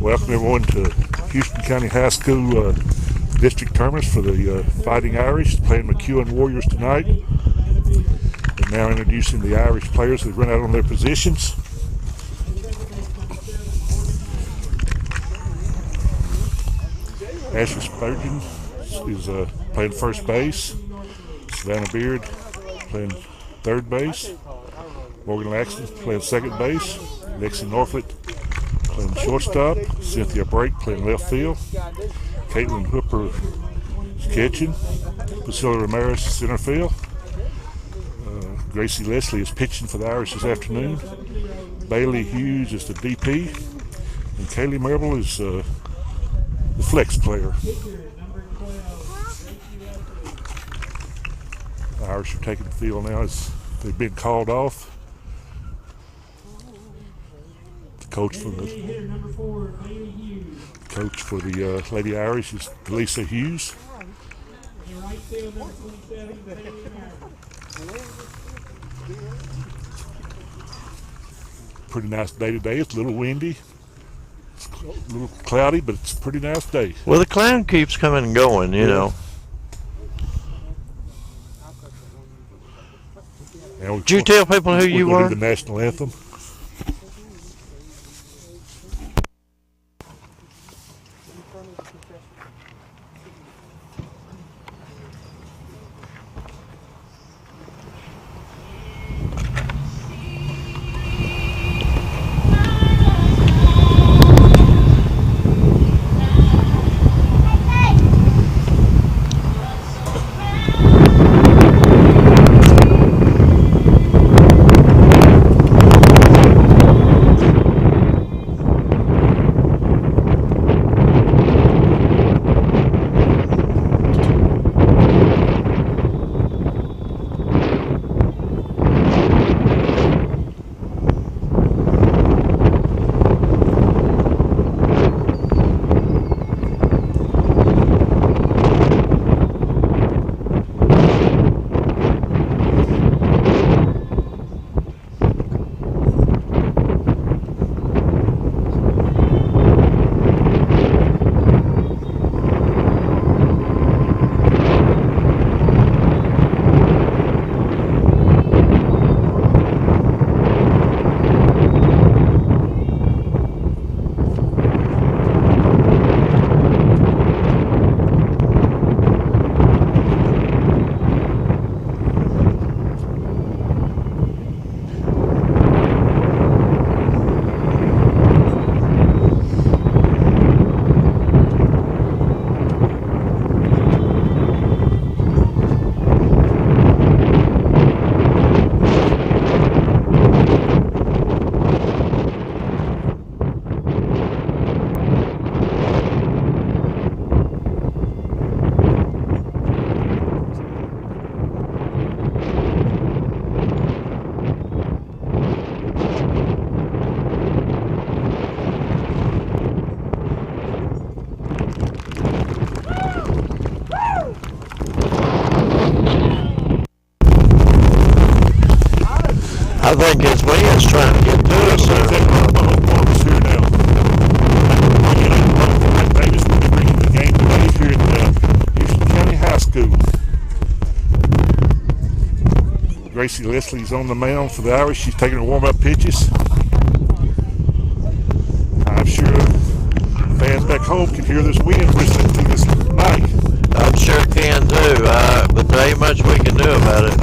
Welcome everyone to Houston County High School district tournaments for the Fighting Irish, playing McEwen Warriors tonight. And now introducing the Irish players that run out on their positions. Ashley Spurgeon is playing first base. Savannah Beard playing third base. Morgan Laxton playing second base. Lexi Norflet playing shortstop. Cynthia Brake playing left field. Caitlin Hooper is catching. Priscilla Ramirez center field. Gracie Leslie is pitching for the Irish this afternoon. Bailey Hughes is the DP. And Kaylee Marble is the flex player. The Irish are taking the field now as they've been called off. The coach for the Lady Irish is Lisa Hughes. Pretty nice day today. It's a little windy. It's a little cloudy, but it's a pretty nice day. Well, the cloud keeps coming and going, you know. Did you tell people who you were? The national anthem. I think his wind's trying to get to us. Here now. Davis will be bringing the game today here at Houston County High School. Gracie Leslie's on the mound for the Irish. She's taking her warm-up pitches. I'm sure fans back home can hear this wind whistling through this mic. I'm sure can too, but there ain't much we can do about it.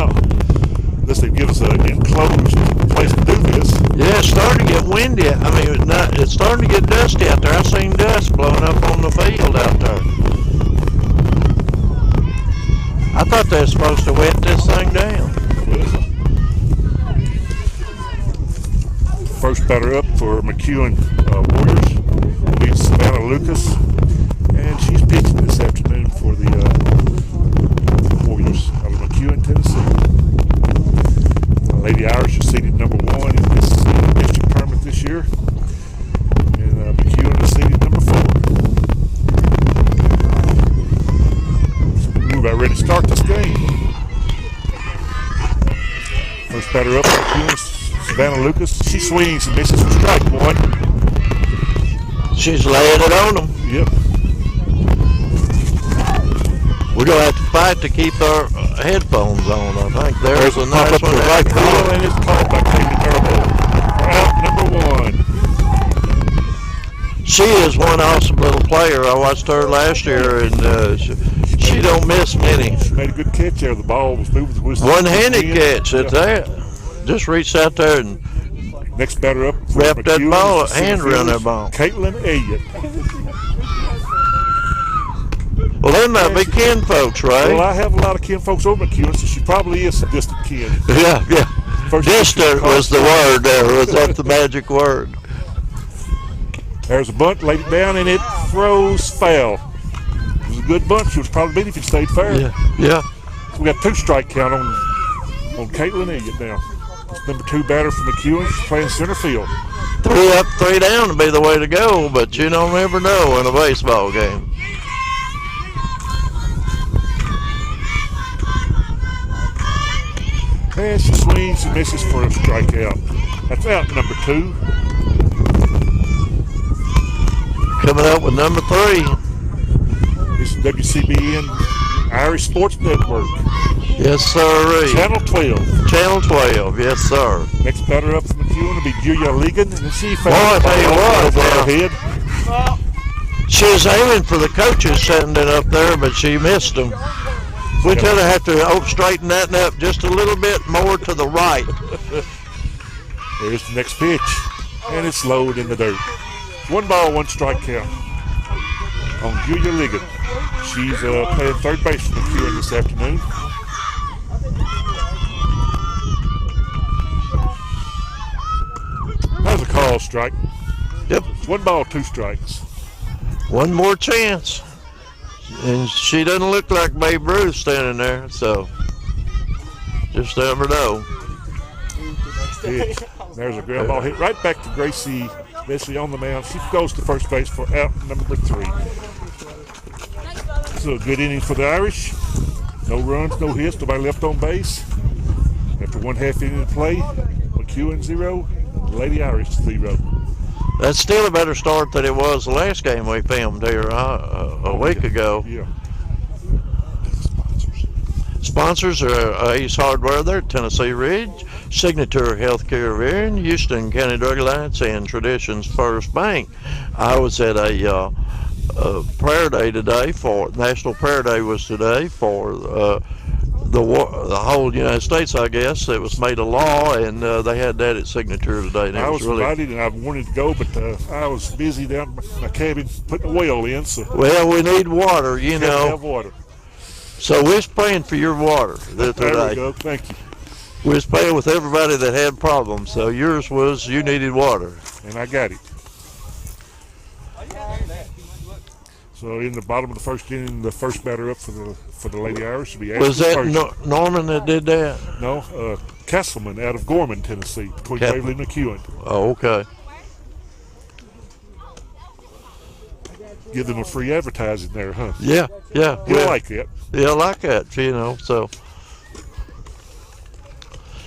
Unless they give us an enclosed place to do this. Yeah, it's starting to get windy. I mean, it's starting to get dusty out there. I've seen dust blowing up on the field out there. I thought they were supposed to wet this thing down. First batter up for McEwen Warriors will be Savannah Lucas, and she's pitching this afternoon for the Warriors out of McEwen, Tennessee. The Lady Irish are seeded number 1 in this district tournament this year, and McEwen is seeded number 4. So we're about ready to start this game. First batter up for McEwen, Savannah Lucas. She swings and misses for strike 1. She's laying it on them. Yep. We're going to have to fight to keep our headphones on, I think. There's a pop nice up to one. the right field, and it's called by David Turbo. Out number 1. She is one awesome little player. I watched her last year, and she don't miss many. She made a good catch there. The ball was moving. One-handed catch at that. Just reached out there and next batter up. wrapped that ball, hand around that ball. Caitlin Elliott. Well, they might be kin folks, right? Well, I have a lot of kin folks over at McEwen, so she probably is a distant kin. Yeah. First Distant was the word there. Was that the magic word? There's a bunt, laid it down, and it throws foul. It was a good bunt. She was probably beat if it stayed fair. Yeah. So we got 2 strike count on Caitlin Elliott now. It's number 2 batter for McEwen. She's playing center field. 3 up, 3 down would be the way to go, but you don't ever know in a baseball game. And she swings and misses for a strikeout. That's out number 2. Coming up with number 3. This is WCBN Irish Sports Network. Yes, sir. Channel 12. Channel 12, yes, sir. Next batter up for McEwen will be Julia Ligon. And she Boy, I tell you what, head. She was aiming for the coaches standing up there, but she missed them. We tell her have to straighten that up just a little bit more to the right. There's the next pitch, and it's low in the dirt. 1 ball, 1 strike count on Julia Ligon. She's playing third base for McEwen this afternoon. That was a call strike. Yep. 1 ball, 2 strikes. One more chance. And she doesn't look like Babe Ruth standing there, so just never know. Pitch. There's a ground ball hit right back to Gracie, basically on the mound. She goes to first base for out number 3. So a good inning for the Irish. No runs, no hits, nobody left on base. After 1/2 inning of play, McEwen 0, Lady Irish 0. That's still a better start than it was the last game we filmed here a week ago. Yeah. Sponsors are Ace Hardware, they're Tennessee Ridge, Signature Healthcare Varian, Houston County Drug Alliance, and Traditions First Bank. I was at a prayer day today for National Prayer Day was today for the whole United States, I guess. It was made a law, and they had that at Signature today. And I was really invited, and I wanted to go, but I was busy down in my cabin putting a well in. So well, we need water, you had to know. have water. So we're praying for your water today. There we go. Thank you. We was praying with everybody that had problems. So yours was you needed water. And I got it. So in the bottom of the first inning, the first batter up for the Lady Irish will be Ashley Was that Spurgeon. Norman that did that? No, Castleman out of Gorman, Tennessee, between Waverly and McEwen. Oh, okay. Give them a free advertising there, huh? Yeah. He'll like that. Yeah, I like that, you know, so.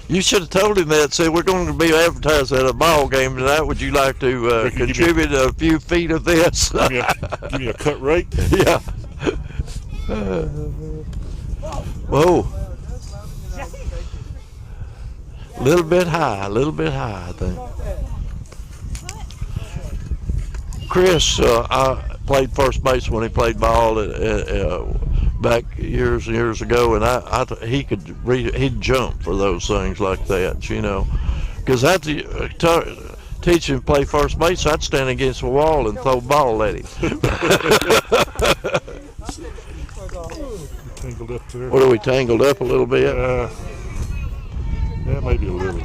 You should have told him that. Say, we're going to be advertised at a ball game tonight. Would you like to contribute a few feet of this? Give me a cut rate. Yeah. Whoa. A little bit high, I think. Chris, I played first base when he played ball back years and years ago, and he'd jump for those things like that, you know. Because I had to teach him to play first base, I'd stand against the wall and throw a ball at him. Tangled up there. What are we tangled up a little bit? Yeah, maybe a little.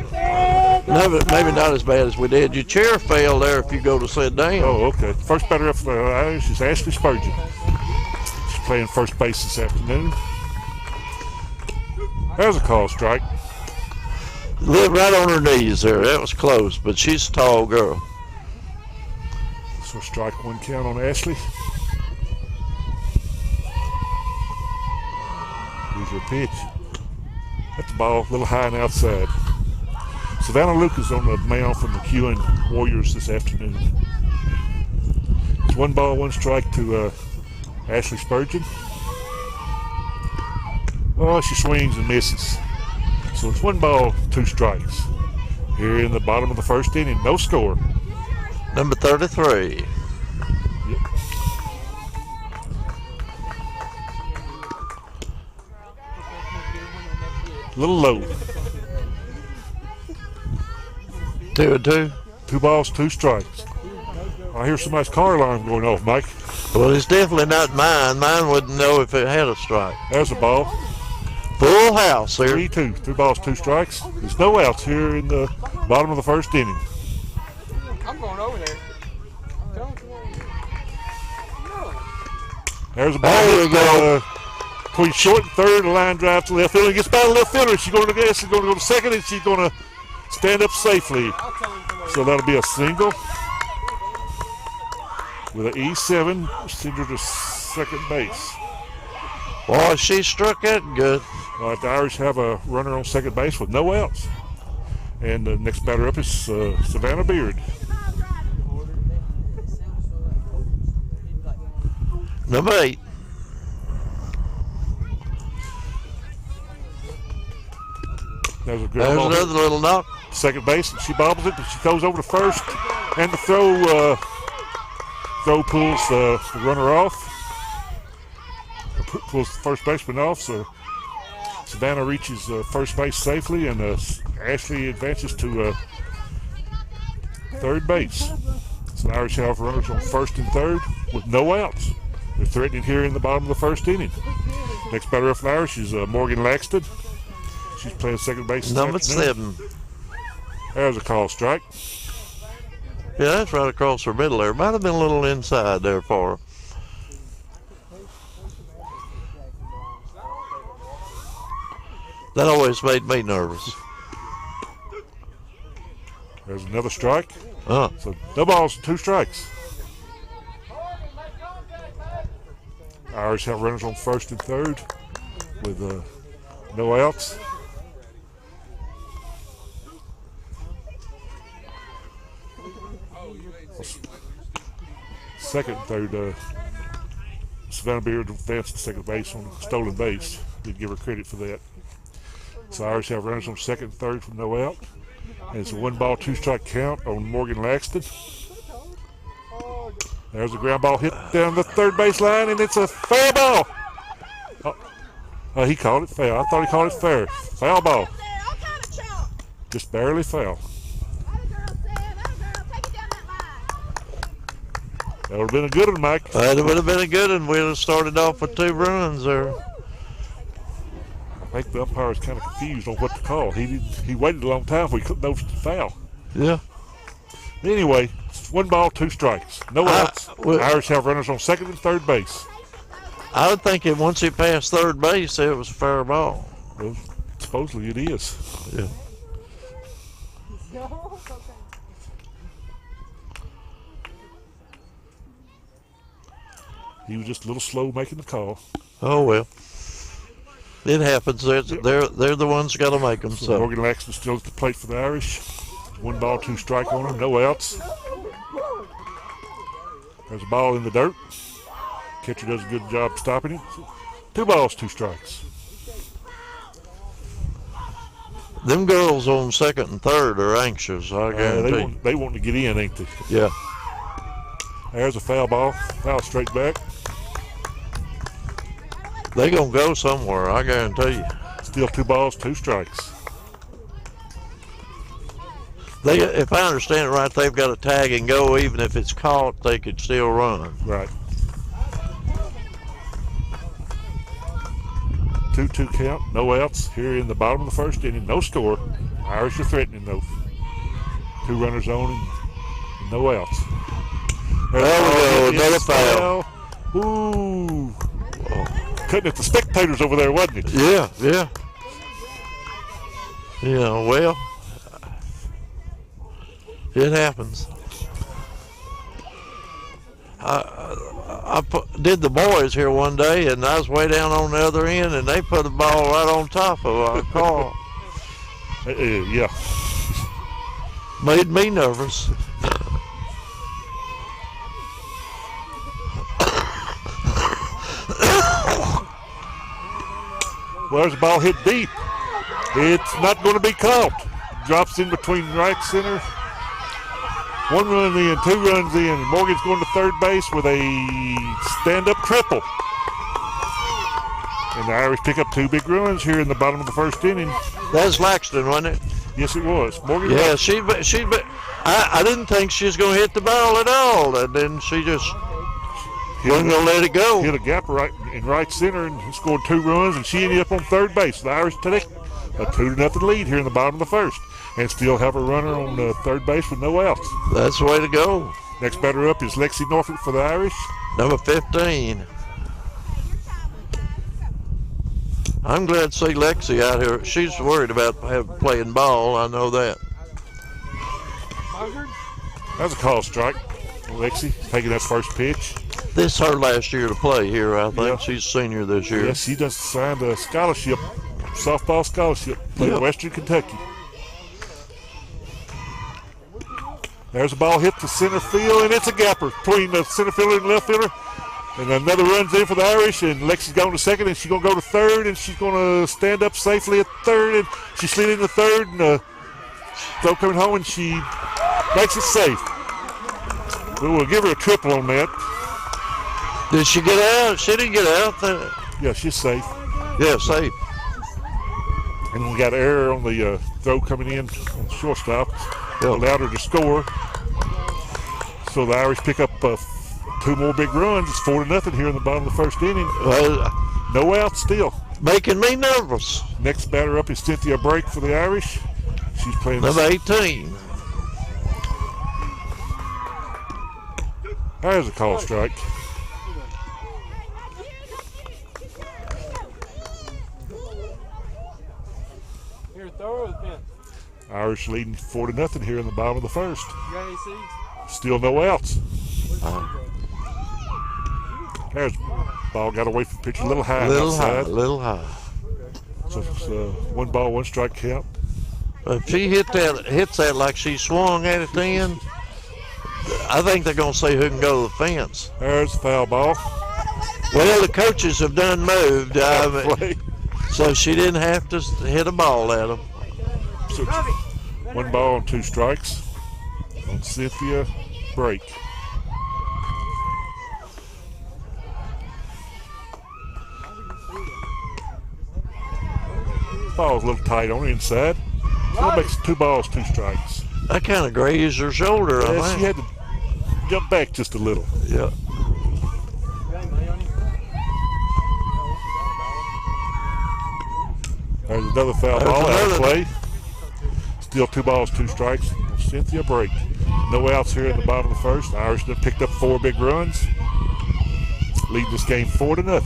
No, but maybe not as bad as we did. Your chair fell there if you go to sit down. Oh, okay. First batter up for the Irish is Ashley Spurgeon. She's playing first base this afternoon. There's a call strike. Lived right on her knees there. That was close, but she's a tall girl. So strike 1 count on Ashley. Here's her pitch. That's the ball, a little high and outside. Savannah Lucas on the mound for McEwen Warriors this afternoon. one ball, one strike to Ashley Spurgeon. Oh, she swings and misses. So it's one ball, two strikes. Here in the bottom of the first inning, no score. Number 33. Yep. A little low. 2-2. 2 balls, 2 strikes. I hear somebody's car alarm going off, Mike. Well, it's definitely not mine. Mine wouldn't know if it had a strike. There's a ball. Full house there. 3-2. 2 balls, 2 strikes. There's no outs here in the bottom of the first inning. I'm going over there. There's a ball. There we go. Between short and third, a line drive to left field. It gets by the left fielder. She's going to guess. She's going to go to second, and she's going to stand up safely. So that'll be a single with an E7. Send her to second base. Boy, she struck that good. The Irish have a runner on second base with no outs. And the next batter up is Savannah Beard. Number 8. There's There's another little knock. Second base, and she bobbles it, and she goes over to first. And the throw pulls the runner off. Pulls the first baseman off, so Savannah reaches first base safely, and Ashley advances to third base. So the Irish have runners on first and third with no outs. They're threatening here in the bottom of the first inning. Next batter up for the Irish is Morgan Laxton. She's playing second base. Number 7. There's a call strike. Yeah, that's right across her middle there. Might have been a little inside there for her. That always made me nervous. There's another strike. Oh. So no balls, 2 strikes. Irish have runners on first and third with no outs. Second and third, Savannah Beard advanced to second base on a stolen base. Didn't give her credit for that. So Irish have runners on second and third with no out. And it's a 1 ball, 2 strike count on Morgan Laxton. There's a ground ball hit down the third base line, and it's a foul ball. He called it foul. I thought he called it fair. Foul ball. Just barely foul. That would have been a good one, Mike. That would have been a good one. We'd have started off with 2 runs there. I think the umpire was kind of confused on what to call. He waited a long time before he couldn't notice the foul. Yeah. Anyway, it's 1 ball, 2 strikes. No outs. Irish have runners on second and third base. I would think that once he passed third base, it was a fair ball. Well, supposedly it is. Yeah. He was just a little slow making the call. Oh, well. It happens. They're the ones got to make them. So Morgan Laxton still at the plate for the Irish. 1 ball, 2 strike on him. No outs. There's a ball in the dirt. Catcher does a good job stopping it. 2 balls, 2 strikes. them girls on second and third are anxious, I guarantee. They want to get in, ain't they? Yeah. There's a foul ball. Foul straight back. They gonna go somewhere, I guarantee you. Still 2 balls, 2 strikes. They, if I understand it right, they've got a tag and go. Even if it's caught, they could still run. Right. 2-2 count, no outs here in the bottom of the first inning, no score. Irish are threatening though. 2 runners on and no outs. There we go, another foul. Ooh. Cutting at the spectators over there, wasn't it? Yeah, yeah. Yeah, well, it happens. I did the boys here one day, and I was way down on the other end, and they put the ball right on top of our car. Yeah. Made me nervous. Well, there's a ball hit deep. It's not going to be caught. Drops in between right center. 1 run in, 2 runs in. Morgan's going to third base with a stand-up triple. And the Irish pick up 2 big runs here in the bottom of the first inning. That's Laxton, wasn't it? Yes, it was. Morgan. Yeah, I didn't think she was going to hit the ball at all, and then she just wasn't going to let it go. Hit a gap in right center and scored 2 runs, and she ended up on third base. The Irish take a 2-0 lead here in the bottom of the first, and still have a runner on third base with no outs. That's the way to go. Next batter up is Lexi Norfolk for the Irish. Number 15. I'm glad to see Lexi out here. She's worried about playing ball. I know that. That's a call strike. Lexi taking that first pitch. This is her last year to play here, I think. Yeah. She's senior this year. Yes, she just signed a scholarship, softball scholarship, playing Western Kentucky. There's a ball hit to center field, and it's a gapper between the center fielder and left fielder. And another run's in for the Irish, and Lexi's going to second, and she's going to go to third, and she's going to stand up safely at third, and she slid into third, and throw coming home, and she makes it safe. We'll give her a triple on that. Did she get out? She didn't get out. Yeah, she's safe. Yeah, safe. And we got an error on the throw coming in on the shortstop. Allowed her to score. So the Irish pick up 2 more big runs. It's 4-0 here in the bottom of the first inning. Well, no outs still. Making me nervous. Next batter up is Cynthia Brake for the Irish. She's playing number 18. There's a call strike. Here, throw the fence. Irish leading 4-0 here in the bottom of the first. You got any seeds? Still no outs. There's ball got away from pitch a little high. Little high. So it's 1 ball, 1 strike count. If she hits that like she swung at it then, I think they're going to see who can go to the fence. There's the foul ball. Well, the coaches have done moved, so she didn't have to hit a ball at them. So 1 ball and 2 strikes on Cynthia Brake. Ball's a little tight on the inside. So it makes 2 balls, 2 strikes. That kind of grazed her shoulder, I think. She had to jump back just a little. Yeah. There's another foul ball out of play. Still 2 balls, 2 strikes. Cynthia Brake. No outs here in the bottom of the first. The Irish have picked up 4 big runs. Lead this game 4-0.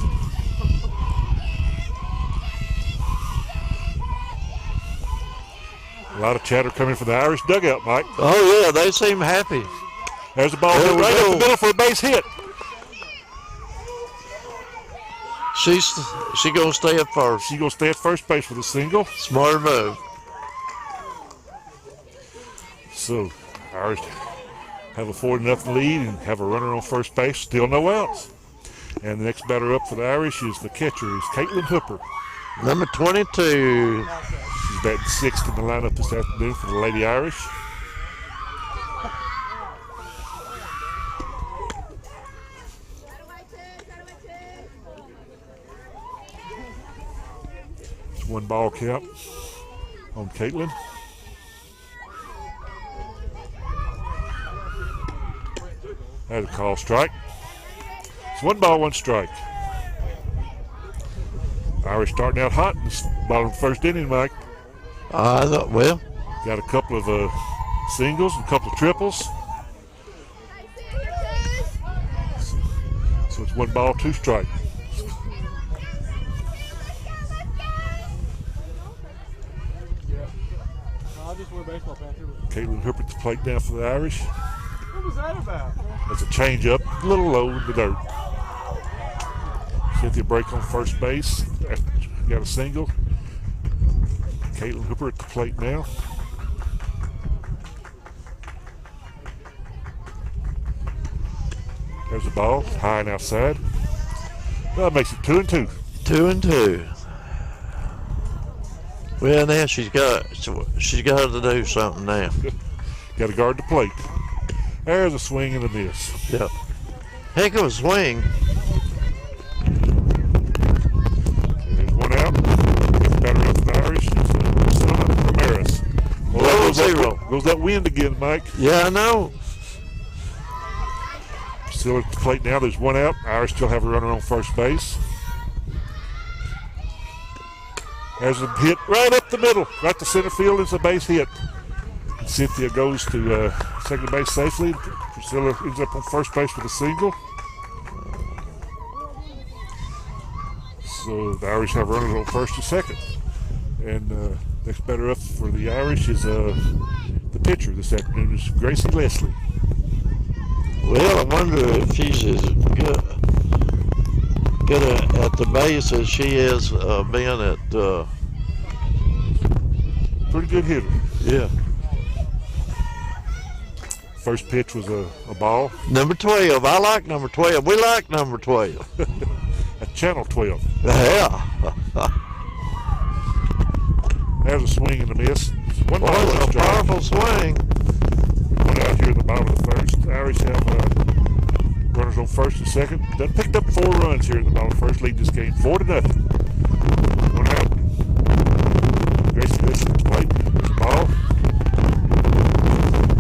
A lot of chatter coming from the Irish dugout, Mike. Oh, yeah, they seem happy. There's a ball hit right up the middle for a base hit. She's going to stay at first. She's going to stay at first base with a single. Smart move. So, Irish have a 4-0 lead and have a runner on first base. Still no outs. And the next batter up for the Irish is the catcher, is Caitlin Hooper. Number 22. She's batting 6th in the lineup this afternoon for the Lady Irish. It's 1 ball count on Caitlin. That's a call strike. It's 1 ball, 1 strike. Irish starting out hot in the bottom of the first inning, Mike. Well. Got a couple of singles, a couple of triples. So it's 1 ball, 2 strike. I'll just wear baseball pants. Caitlin Hooper at the plate now for the Irish. What was that about? That's a change-up, a little low in the dirt. Cynthia Brake on first base. Got a single. Caitlin Hooper at the plate now. There's the ball, high and outside. Well, that makes it 2-2. 2-2. Well, now she's got to do something now. Got to guard the plate. There's a swing and a miss. Yep. Heck of a swing. There's one out. Batter up the Irish. It's Ramirez. Below zero. Goes that wind again, Mike. Yeah, I know. Still at the plate now. There's one out. Irish still have a runner on first base. There's a hit right up the middle. Right to center field. It's a base hit. Cynthia goes to second base safely. Priscilla ends up on first base with a single. So the Irish have runners on first and second. And next batter up for the Irish is the pitcher this afternoon is Gracie Leslie. Well, I wonder if she's as good at the base as she has been at. Pretty good hitter. Yeah. First pitch was a ball. Number 12. I like number 12. We like number 12. A channel 12. Yeah. There's a swing and a miss. One Boy, ball, it's a powerful swing. One out here in the bottom of the first. Irish have runners on first and second. Done picked up 4 runs here in the bottom of the first. Lead this game 4-0. One out. Gracie Leslie at the plate. There's a ball.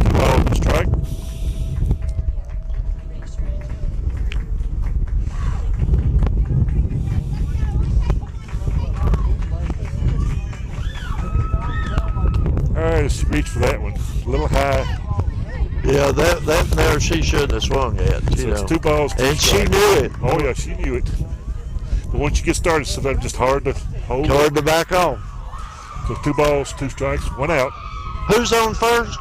2 balls and a strike. All right, let's reach for that one. A little high. Yeah, that there she shouldn't have swung at. So it's 2 balls, 2 and strikes. she knew it. Oh yeah, she knew it. But once you get started, it's sometimes just hard to hold. Hard to back off. So 2 balls, 2 strikes, 1 out, Who's on first?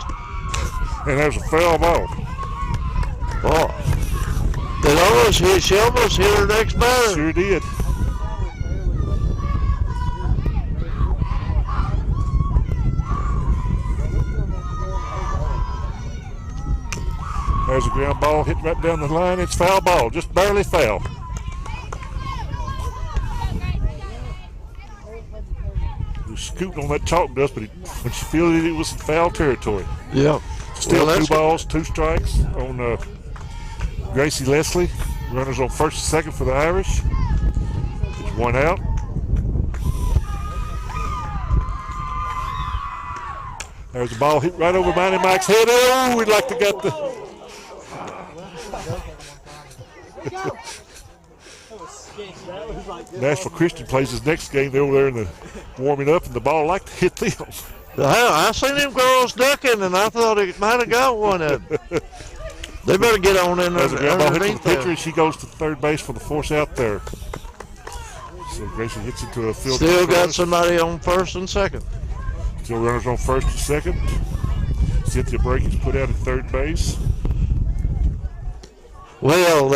and there's a foul ball. Oh, she almost hit her next batter. Sure did. There's a ground ball hit right down the line. It's foul ball, just barely foul. He was scooting on that chalk dust, but when she fielded it, it was in foul territory. Yep. Still Well, 2 balls, 2 strikes on Gracie Leslie. Runners on first and second for the Irish. There's 1 out. There's a ball hit right over Mighty Mike's head. Oh, we'd like to get the... Nashville Christian plays his next game. They're over there in the warming up, and the ball like to hit them. I seen them girls ducking, and I thought it might have got one of them. They better get on in there. There's a ground ball hit to the pitcher, and she goes to third base for the force out there. So Gracie hits into a field. Still got somebody on first and second. Still runners on first and second. Cynthia Breakins put out at third base. Well,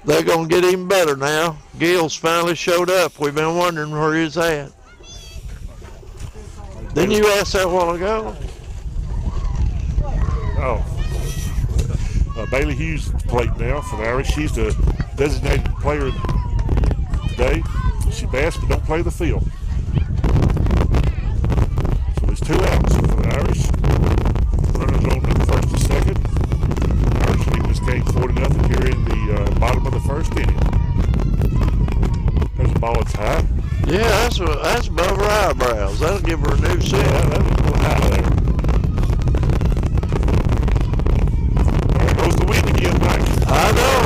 they're going to get even better now. Gil's finally showed up. We've been wondering where he's at. Didn't you ask that a while ago? Oh. Bailey Hughes at the plate now for the Irish. She's the designated player today. She bats but don't play the field. So there's 2 outs for the Irish. Runners on first and second. Irish lead this game 4-0 here in the bottom of the first inning. There's a ball that's high. Yeah, that's above her eyebrows. That'll give her a new set. Yeah, that was a little high there. There goes the wind again, Mike. I know.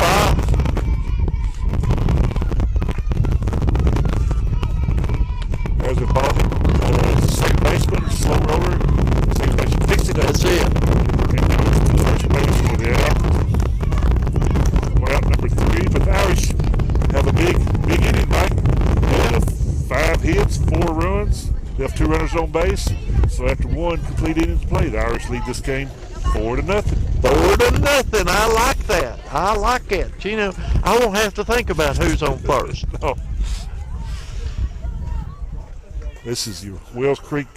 There's a ball. Second baseman, slow roller. Second baseman fixed it. That's it. And now it's to first base for the out. We're out number 3, but the Irish have a big inning, Mike. They have 5 hits, 4 runs. They have 2 runners on base. So after 1 complete inning to play, the Irish lead this game 4-0. 4-0. I like that. I like it. You know, I won't have to think about who's on first. No. This is your Wells Creek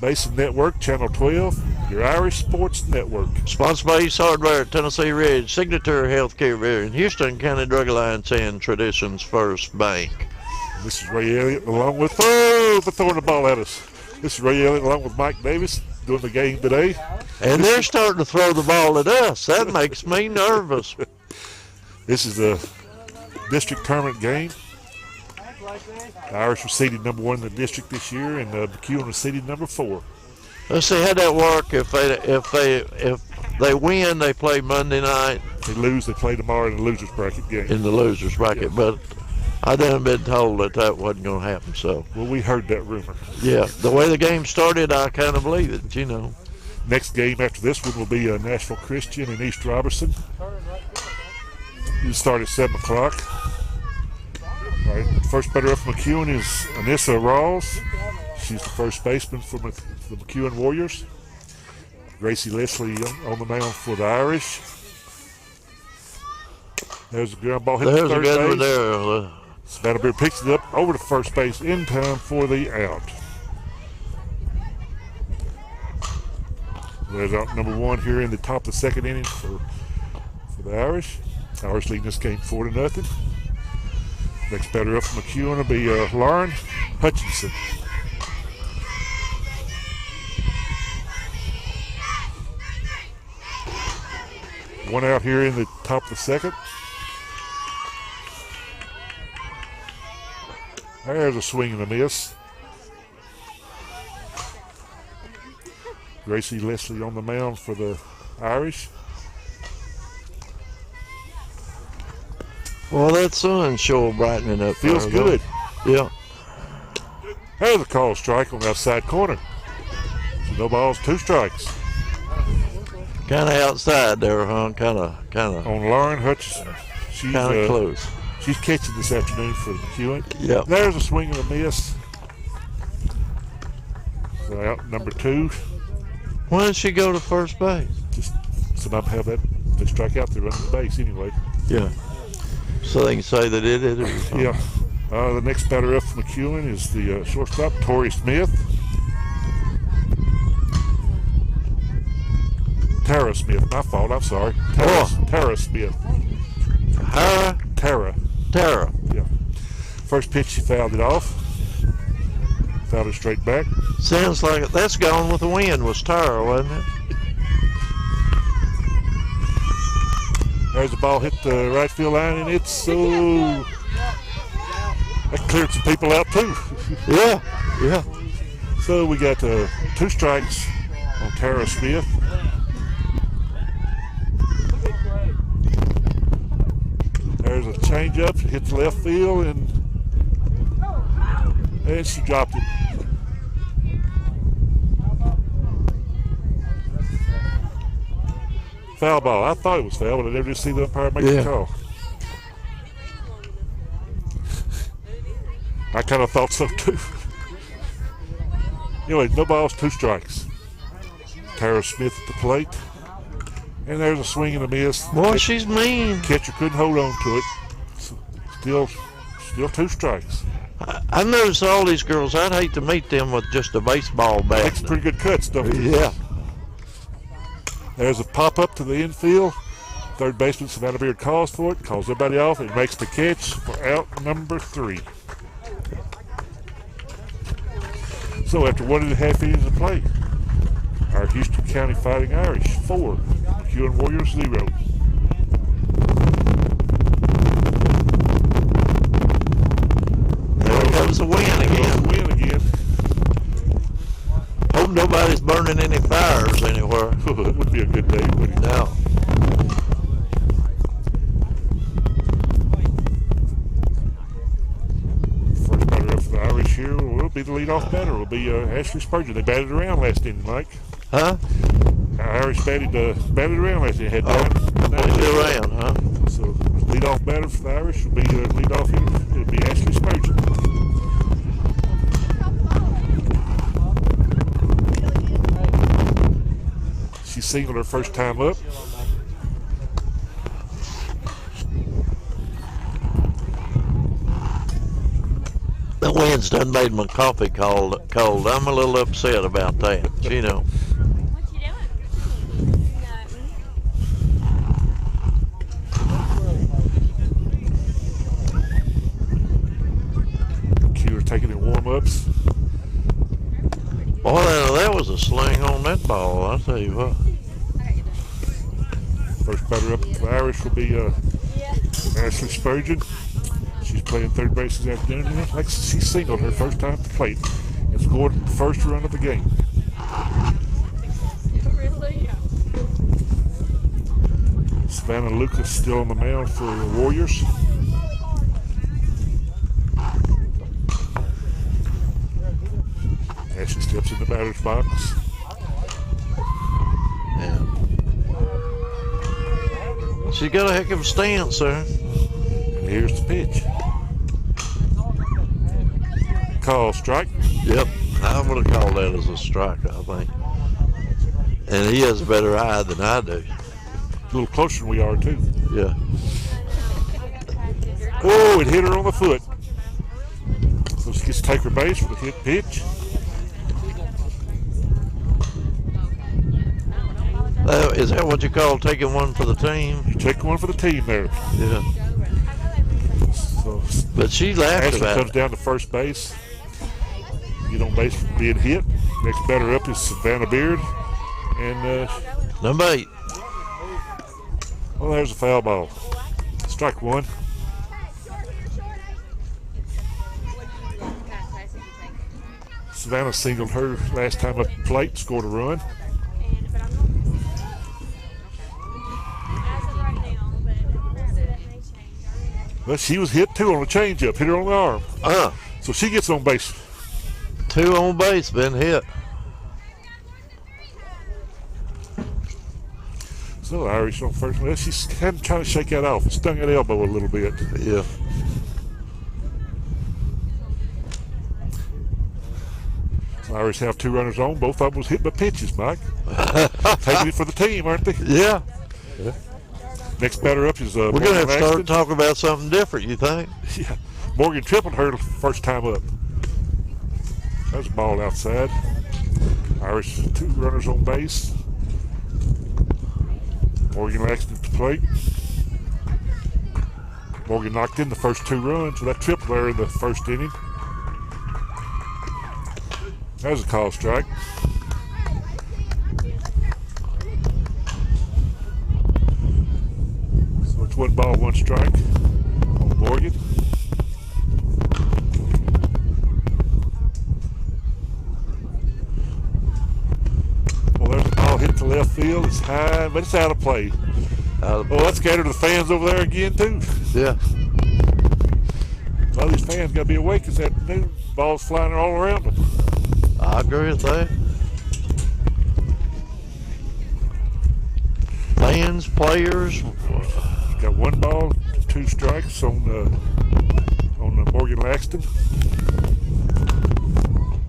Basin Network, Channel 12, your Irish Sports Network. Sponsored by East Hardware, Tennessee Ridge, Signature Healthcare, in Houston County Drug Alliance, and Traditions First Bank. This is Ray Elliott along with, they're throwing the ball at us. This is Ray Elliott along with Mike Davis doing the game today. And they're starting to throw the ball at us. That makes me nervous. This is the district tournament game. The Irish were seeded number 1 in the district this year, and McEwen was seeded number 4. Let's see how that work. If they win, they play Monday night. If they lose, they play tomorrow in the losers bracket game. In the losers bracket, yeah. But I done been told that wasn't going to happen. So well, we heard that rumor. Yeah, the way the game started, I kind of believe it. You know. Next game after this one will be Nashville Christian and East Robertson. It'll start at 7 o'clock. All right, first batter up for McEwen is Anissa Rawls. She's the first baseman for the McEwen Warriors. Gracie Leslie on the mound for the Irish. There's a ground ball hit to third base. One there. Savannah Beard picks it up over to first base in time for the out. There's out number 1 here in the top of the second inning for the Irish. Irish leading this game 4-0. Next batter up from McEwen will be Lauren Hutchinson. One out here in the top of the second. There's a swing and a miss. Gracie Leslie on the mound for the Irish. Well, that sun sure brightening up. Feels good. Yeah. There's a call strike on the outside corner. So no balls, 2 strikes. Kind of outside there, huh? Kind of. On Lauren Hutchinson. She's kind of close. She's catching this afternoon for McEwen. Yeah. There's a swing and a miss. So out number 2. When did she go to first base? Just sometimes have that. They strike out, they run the base anyway. Yeah. So they can say they did it. Yeah. The next batter up for McEwen is the shortstop, Tori Smith. Tara Smith, my fault, I'm sorry. Tara Smith. Tara. Yeah. First pitch, she fouled it off. Fouled it straight back. Sounds like that's Gone with the Wind was Tara, wasn't it? There's the ball hit the right field line, and it's so... That cleared some people out, too. Yeah. So we got 2 strikes on Tara Smith. There's a changeup, hit the left field, and she dropped it. Foul ball. I thought it was foul, but I never did see the umpire make the call. I kind of thought so too. Anyway, no balls, 2 strikes. Tara Smith at the plate. And there's a swing and a miss. Boy, she's mean. Catcher couldn't hold on to it. Still 2 strikes. I noticed all these girls, I'd hate to meet them with just a baseball bat. Makes pretty good cuts, don't it? Yeah. There's a pop-up to the infield. Third baseman Savannah Beard calls for it, calls everybody off, and makes the catch for out number 3. So after 1.5 innings of play, our Houston County Fighting Irish 4, McEwen Warriors 0. There comes the win again. Hope nobody's burning any fires anywhere. It would be a good day, wouldn't it? No. First batter up for the Irish here will be the leadoff batter. Will be Ashley Spurgeon. They batted around last inning, Mike. Huh? Irish batted around last inning. Had 9 around, huh? So leadoff batter for the Irish will be leadoff hitter. It'll be Ashley Spurgeon. She's singled her first time up. The wind's done made my coffee cold. I'm a little upset about that, you know. What you doing? a sling on that ball, I'll tell you what. First batter up for the Irish will be Ashley Spurgeon. She's playing third base this afternoon. And like she singled her first time at the plate and scored the first run of the game. Really? Savannah Lucas still on the mound for the Warriors. Ashley steps in the batter's box. Yeah. She got a heck of a stance, sir. And here's the pitch. Call strike. Yep, I would have called that as a strike, I think. And he has a better eye than I do. A little closer than we are, too. Yeah. Oh, it hit her on the foot. So she gets to take her base with a hit pitch. Is that what you call taking one for the team? You take one for the team there. Yeah. So But she laughed Ashley about comes it. down to first base. Get on base for being hit. Next batter up is Savannah Beard. And, Number 8. well, there's a foul ball. Strike one. Savannah singled her last time up the plate, scored a run. But she was hit too on a changeup, hit her on the arm. So she gets on base. 2 on base, been hit. So Irish on first. Well, she's kind of trying to shake that off. Stung that elbow a little bit. Yeah. So Irish have 2 runners on. Both of them was hit by pitches, Mike. Taking it for the team, aren't they? Yeah. Next batter up is We're going to have to start talking about something different, you think? Yeah. Morgan tripled her first time up. There's a ball outside. Irish 2 runners on base. Morgan Laxton at the plate. Morgan knocked in the first 2 runs with that triple there in the first inning. There's a call strike. So it's 1 ball, 1 strike on Morgan. Well, there's a ball hit to left field. It's high, but it's out of play. Well, that scattered the fans over there again, too. Yeah. Well, these fans got to be awake this afternoon. Balls flying all around them. I agree with that. Fans, players. Got 1 ball, 2 strikes on Morgan Laxton.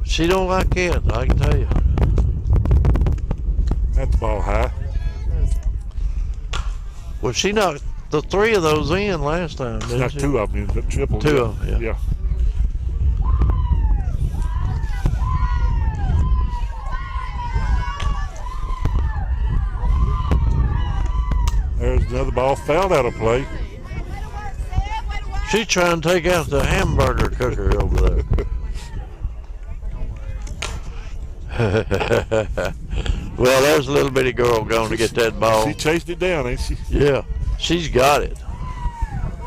She don't like it, I can tell you. That's ball high. Well, she knocked the 3 of those in last time, didn't Not she? 2 of them, but triple. 2 of them, yeah. There's another ball fouled out of play. She's trying to take out the hamburger cooker over there. Well, there's a little bitty girl going to get that ball. She chased it down, ain't she? Yeah, she's got it.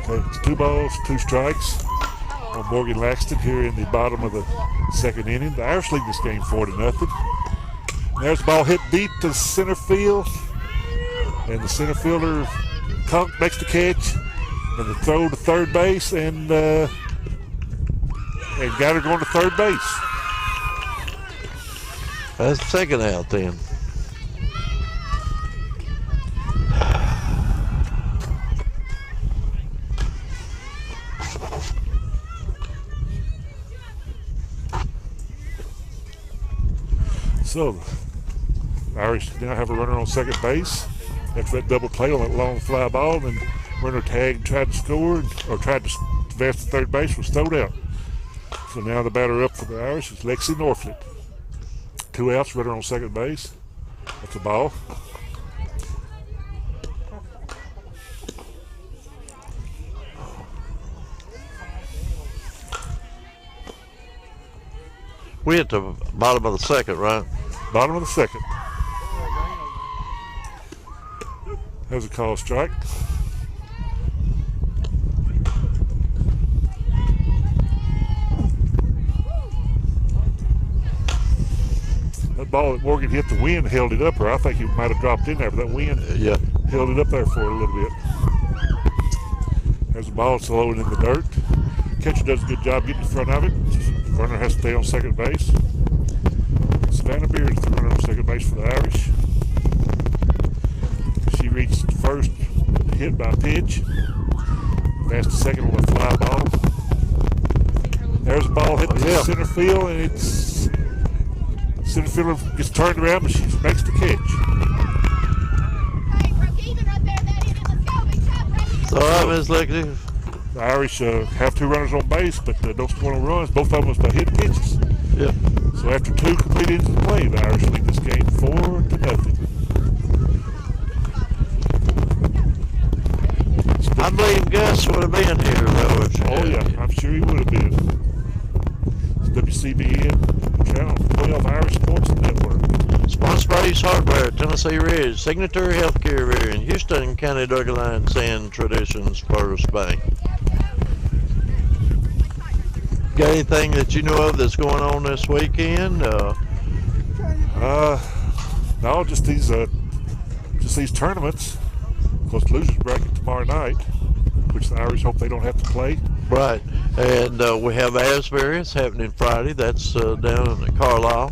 Okay, it's 2 balls, 2 strikes on Morgan Laxton here in the bottom of the 2nd inning. The Irish lead this game 4-0. There's the ball hit deep to center field. And the center fielder Kunk makes the catch, and the throw to third base, and got her going to third base. That's the second out then. So the Irish now have a runner on second base after that double play on that long fly ball, and runner tagged, tried to score, or tried to advance to third base, was thrown out. So now the batter up for the Irish is Lexi Norfleet. 2 outs, runner on second base. That's a ball. We at the bottom of the 2nd, right? Bottom of the second. There's a call strike. That ball that Morgan hit, the wind held it up, or I think it might have dropped in there, but that wind held it up there for a little bit. There's a ball that's low in the dirt. Catcher does a good job getting in front of it. Runner has to stay on second base. Savannah Beard is the runner on second base for the Irish. She reached first, hit by pitch. Passed to second on a fly ball. There's a ball hit to center field, and it's center fielder gets turned around, but she makes the catch. So I'm Ms. Lexi. The Irish have two runners on base, but don't score no runs. Both of them was by hit pitches. Yep. So after two complete innings of play, the Irish lead this game 4-0. I believe Gus would have been here, though. Oh yeah, I'm sure he would have been. It's WCBN Channel 12 Irish Sports Network. Sponsored by Ace Hardware, Tennessee Ridge, Signatory Healthcare here in Houston, County Durgan Alliance, and Traditions First Bank. Got anything that you know of that's going on this weekend? No, just these tournaments. Of course, losers bracket tomorrow night, which the Irish hope they don't have to play. Right, and we have Asbury. It's happening Friday. That's down in Carlisle.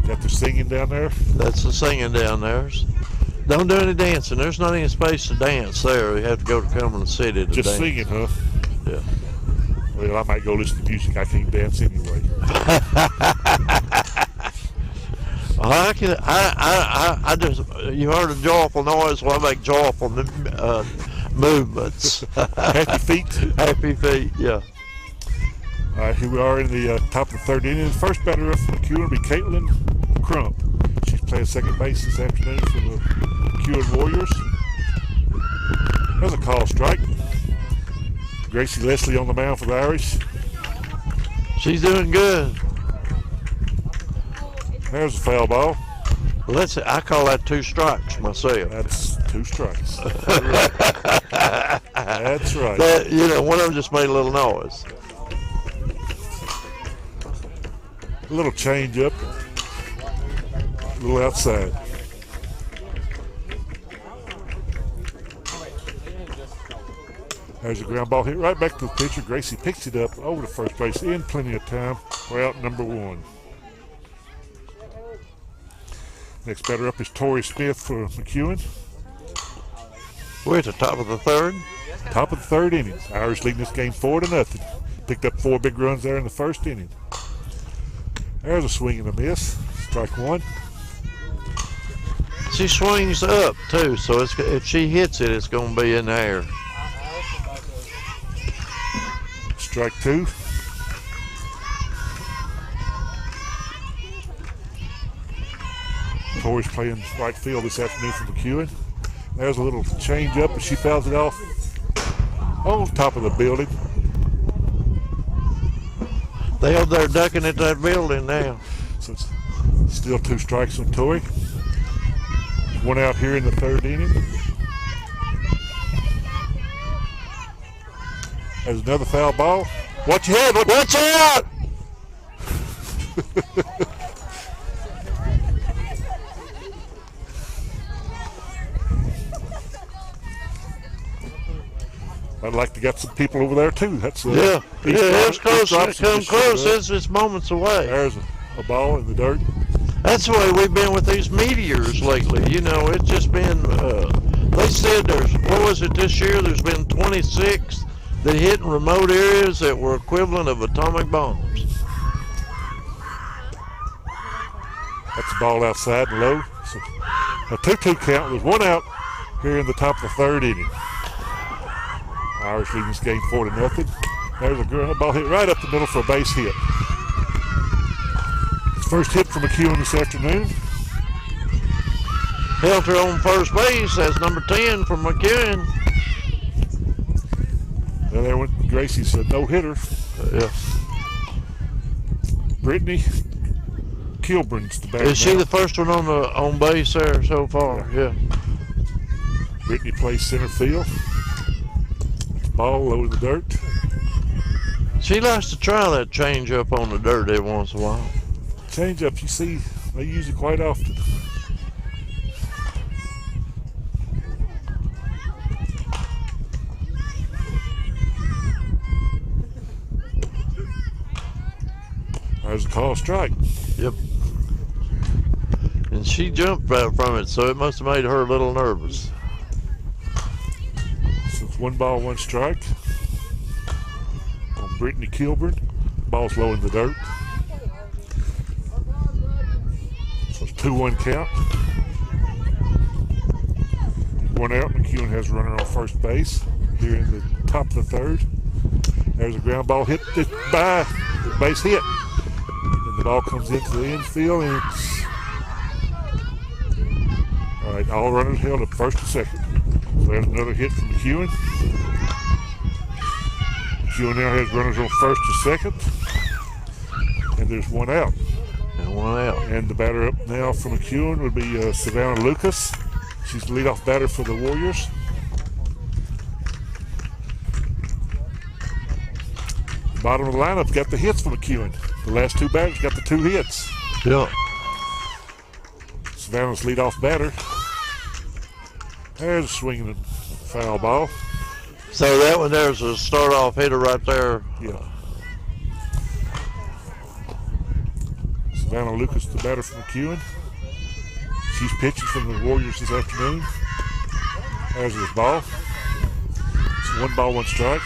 Got their singing down there. That's the singing down there. Don't do any dancing. There's not any space to dance there. You have to go to Cumberland City to Just dance. singing, huh? Yeah. Well, I might go listen to music. I can't dance anyway. I just, you heard a joyful noise, well, I make joyful movements. Happy feet. Happy feet, yeah. All right, here we are in the top of the third inning. The first batter up for McEwen will be Caitlin Crump. She's playing second base this afternoon for the McEwen Warriors. There's a call strike. Gracie Leslie on the mound for the Irish. She's doing good. There's a foul ball. Well, I call that 2 strikes myself. That's 2 strikes. That's right. One of them just made a little noise. A little change up. A little outside. There's a ground ball hit right back to the pitcher. Gracie picks it up over to first base in plenty of time. We're out number 1. Next batter up is Tori Smith for McEwen. We're at the top of the third. Top of the third inning. Irish leading this game 4-0. Picked up 4 big runs there in the first inning. There's a swing and a miss. Strike 1. She swings up too, so if she hits it, it's going to be in the air. Strike 2. Tori's playing right field this afternoon for McEwen. There's a little change up, and she fouls it off on top of the building. They're ducking at that building now. So it's still 2 strikes on Tori. 1 out here in the third inning. There's another foul ball. Watch your head. Watch out! I'd like to get some people over there too. That's it's close. It's come close. It's moments away. There's a ball in the dirt. That's the way we've been with these meteors lately. It's just been. They said what was it this year? There's been 26 that hit in remote areas that were equivalent of atomic bombs. That's a ball outside and low. So a 2-2 count. There's 1 out here in the top of the third inning. Irish leading this game 4-0. There's a ground ball hit right up the middle for a base hit. First hit from McEwen this afternoon. Helter on first base. That's number 10 from McEwen. Well, there went Gracie's no hitter. Yeah. Brittany Kilburn's the batter. Is she now. the first one on base there so far? Yeah. Brittany plays center field. Ball low in the dirt. She likes to try that change up on the dirt every once in a while. Change up, you see, they use it quite often. There's a call strike. Yep. And she jumped right from it, so it must have made her a little nervous. So it's 1-1 strike on Brittany Kilburn. Ball's low in the dirt. So it's 2-1 count. 1 out. McEwen has a runner on first base here in the top of the third. There's a ground ball hit by the base hit. And the ball comes into the infield and it's all right. All runners held at first and second. So there's another hit from McEwen. McEwen now has runners on first and second. And there's 1 out. And 1 out. And the batter up now from McEwen would be Savannah Lucas. She's the leadoff batter for the Warriors. The bottom of the lineup got the hits from McEwen. The last 2 batters got the 2 hits. Yeah. Savannah's leadoff batter. There's a swinging and foul ball. So that one there's a start-off hitter right there. Yeah. Savannah Lucas, the batter from McEwen. She's pitching from the Warriors this afternoon. There's his ball. It's 1-1 strike.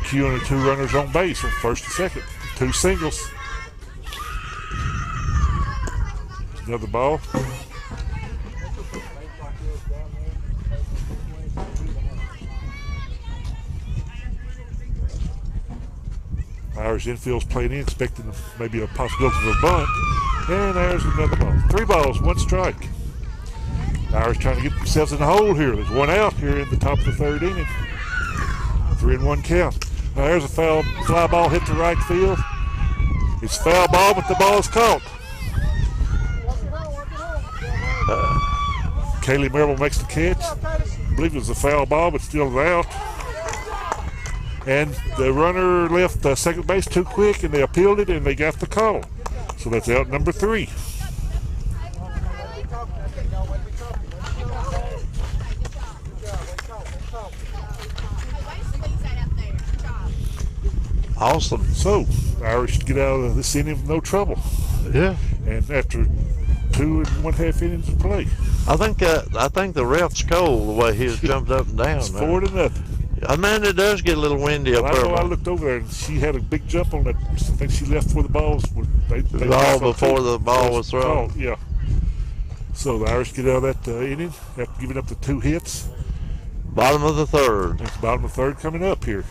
McEwen and 2 runners on base on first and second. 2 singles. Another ball. Irish infield's playing in, expecting maybe a possibility of a bunt. And there's another ball. 3 balls, 1 strike. The Irish trying to get themselves in the hole here. There's 1 out here in the top of the third inning. 3-1 count. Now there's a foul fly ball hit to right field. It's foul ball, but the ball is caught. Kaylee Merrill makes the catch. I believe it was a foul ball, but still out. And the runner left second base too quick, and they appealed it, and they got the call. So that's out number 3. Awesome. So the Irish get out of this inning with no trouble. Yeah. And after 2 1/2 innings of play, I think the ref's cold the way he's jumped up and down. it's Man. 4-0. I mean, it does get a little windy up I there. know I looked over there and she had a big jump on that. I think she left before the balls. They All before the ball was thrown. Oh, yeah. So the Irish get out of that inning after giving up the 2 hits. Bottom of the third. It's the bottom of the third coming up here.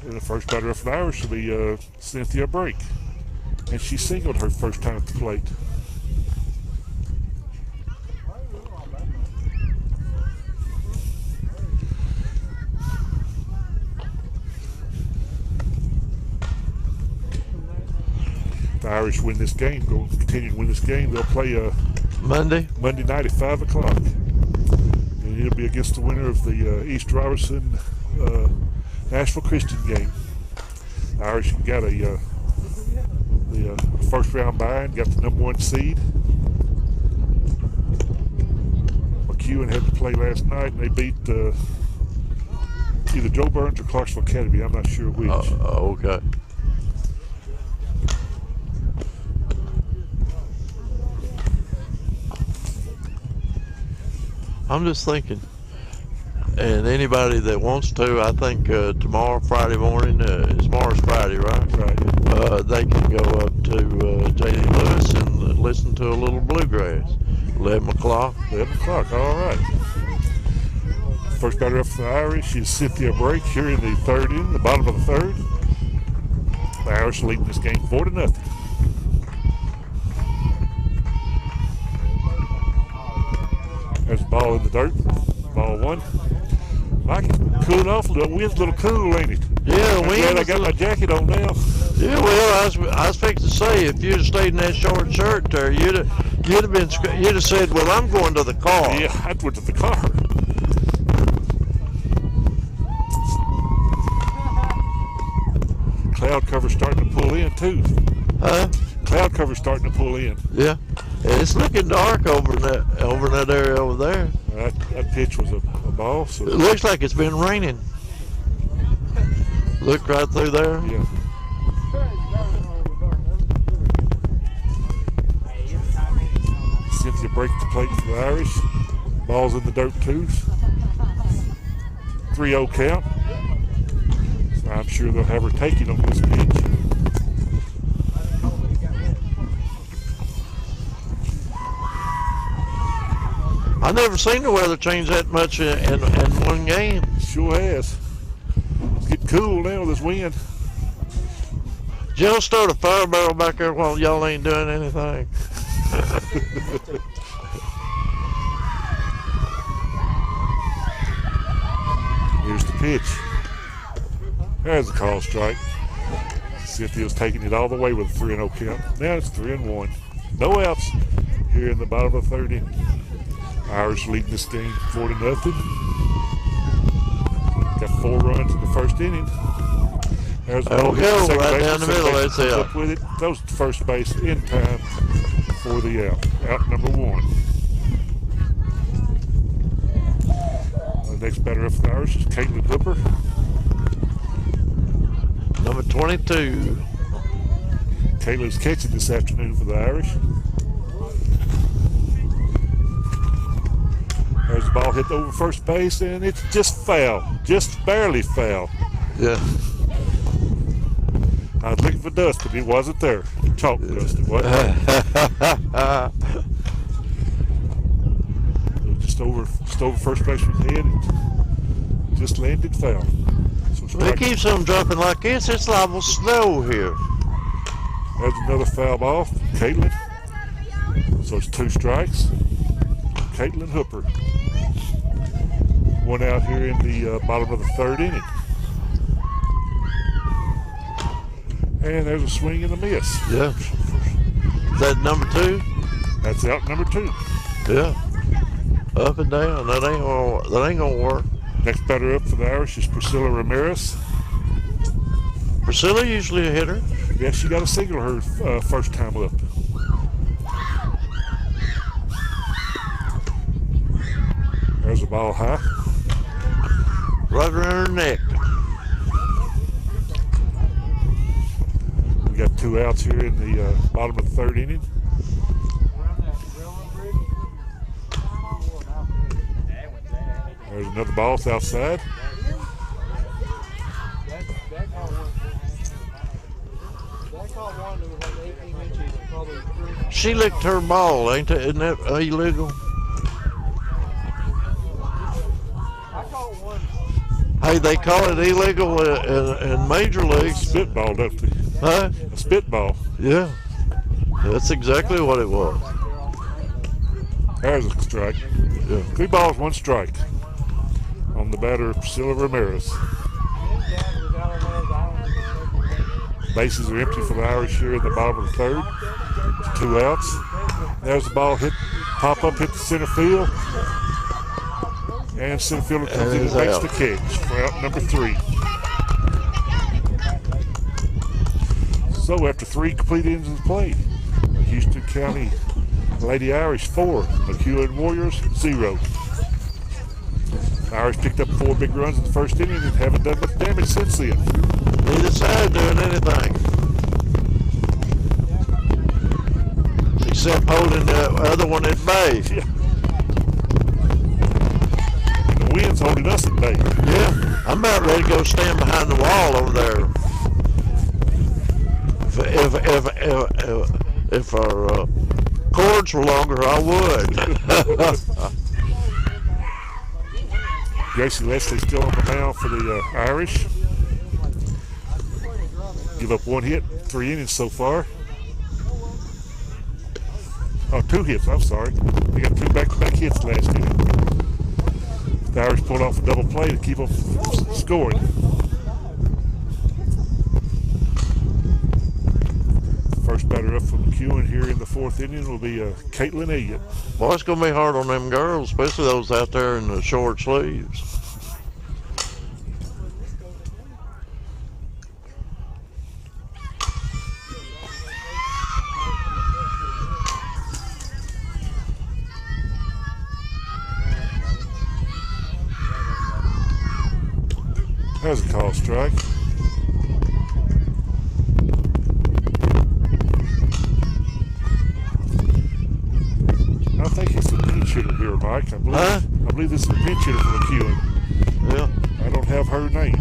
And the first batter for the Irish will be Cynthia Brake. And she singled her first time at the plate. The Irish win this game, they'll continue to win this game. They'll play Monday night at 5 o'clock. And it'll be against the winner of the East Robertson Nashville Christian game. The Irish got the first round bye and got the number 1 seed. McEwen had to play last night, and they beat either Joe Burns or Clarksville Academy. I'm not sure which. Okay. I'm just thinking, and anybody that wants to, I think tomorrow, Friday morning, tomorrow's Friday, right? Right. They can go up to J.D. Lewis and listen to a little bluegrass. 11 o'clock. 11 o'clock, all right. First batter up for the Irish is Cynthia Brake here in the third inning, the bottom of the third. The Irish leading this game 4-0. There's a ball in the dirt. Ball 1. Mike, cooling off a little. Wind's a little cool, ain't it? Yeah, the I'm wind glad I is got a my jacket on now. Yeah, well, I was fixing to say, if you'd have stayed in that short shirt there, you'd have said, "Well, I'm going to the car." Yeah, I went to the car. Cloud cover starting to pull in too. Huh? Cloud cover starting to pull in. Yeah. It's looking dark over in that area over there. That pitch was a ball. So It looks like it's been raining. Look right through there. yeah. Cynthia breaks the plate for the Irish. Ball's in the dirt too. 3-0 count. So I'm sure they'll have her taking on this pitch. I never seen the weather change that much in one game. Sure has. It's getting cool now with this wind. Jill start a fire barrel back there while y'all ain't doing anything. Here's the pitch. There's a call strike. Cynthia's taking it all the way with a 3-0 count. Now it's 3-1. No outs here in the bottom of the third inning. Irish leading this game 4-0. Got 4 runs in the first inning. There's a ball hit to second right base. down the middle. Second That's base out. up with it. Throws to first base in time for the out. Out number 1. The next batter up for the Irish is Caitlin Hooper. Number 22. Caitlin's catching this afternoon for the Irish. There's the ball hit over first base, and it's just foul. Just barely foul. Yeah. I was looking for dust, but it wasn't there. Chalk dust, it wasn't. Just over first baseman's head. It just landed foul. So They strike. keep some dropping like this. It's liable snow here. There's another foul ball from Caitlin. So it's 2 strikes. Caitlin Hooper. 1 out here in the bottom of the third inning. And there's a swing and a miss. Yeah. Is that number 2? That's out number 2. Yeah. Up and down. That ain't gonna work. Next batter up for the Irish is Priscilla Ramirez. Priscilla usually a hitter. Yeah, she got a single her first time up. There's a ball high. Right around her neck. We got 2 outs here in the bottom of the third inning. There's another ball. It's outside. She licked her ball, ain't that? Isn't that illegal? Hey, they call it illegal in major leagues. Spitballed up the Huh? a spitball. Yeah. That's exactly what it was. There's a strike. Yeah. 3 balls, 1 strike on the batter Priscilla Ramirez. Bases are empty for the Irish here in the bottom of the third. 2 outs. There's the ball hit, pop up, hit the center field. And center fielder comes in and makes out. the catch for out number 3. So after 3 complete innings of play, Houston County Lady Irish 4, McEwen Warriors 0. The Irish picked up 4 big runs in the first inning and haven't done much damage since then. Neither side doing anything. Except holding the other one at bay. Yeah. And the wind's holding us at bay. Yeah. I'm about ready to go stand behind the wall over there. If our cords were longer, I would. Gracie Leslie still on the mound for the Irish. Give up 1 hit, 3 innings so far. Oh, 2 hits, I'm sorry. They got 2 back-to-back hits last inning. The Irish pulled off a double play to keep them scoring. First batter up from McEwen here in the fourth inning will be Caitlin Elliott. Boy, it's going to be hard on them girls, especially those out there in the short sleeves. There's a call strike. I think he's the pinch hitter here, Mike. I believe this is the pinch hitter for McEwen. Yeah. I don't have her name.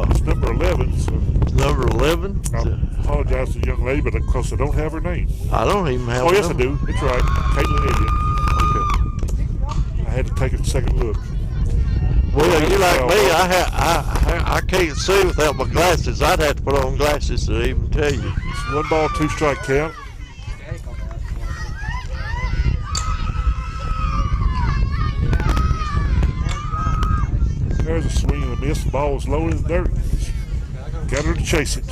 It's number 11. So Number 11? I apologize to the young lady, but of course I don't have her name. I don't even have Oh, yes, number. I do. It's right. Caitlin Elliott. Okay. I had to take a second look. Well, you like me, I can't see without my glasses. I'd have to put on glasses to even tell you. It's 1 ball, 2 strike count. There's a swing and a miss. The ball was low in the dirt. Got her to chase it.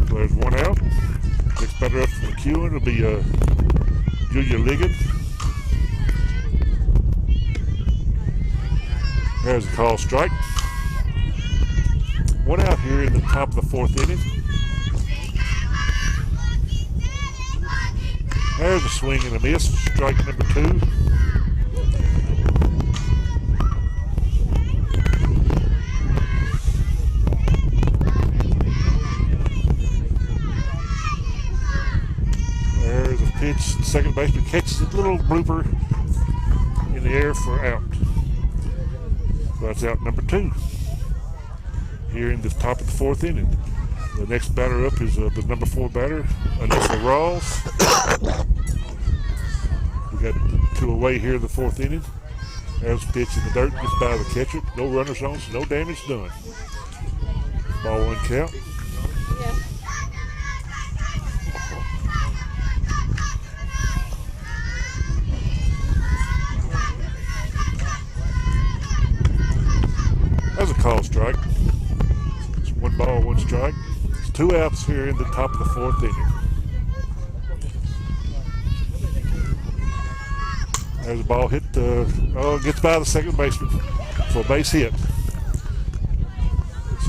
There's 1 out. Next batter up from McEwen will be Julia Ligon. There's a call strike. 1 out here in the top of the fourth inning. There's a swing and a miss. Strike number 2. There's a pitch. Second baseman catches a little blooper in the air for out. So that's out number 2 here in the top of the fourth inning. The next batter up is the number 4 batter, Anissa Rawls. We got 2 away here in the fourth inning. There's a pitch in the dirt, gets by the catcher. No runners on, so no damage done. Ball 1 count. That's a call strike. It's 1 ball, 1 strike. It's 2 outs here in the top of the fourth inning. There's a ball hit. Gets by the second baseman for a base hit. So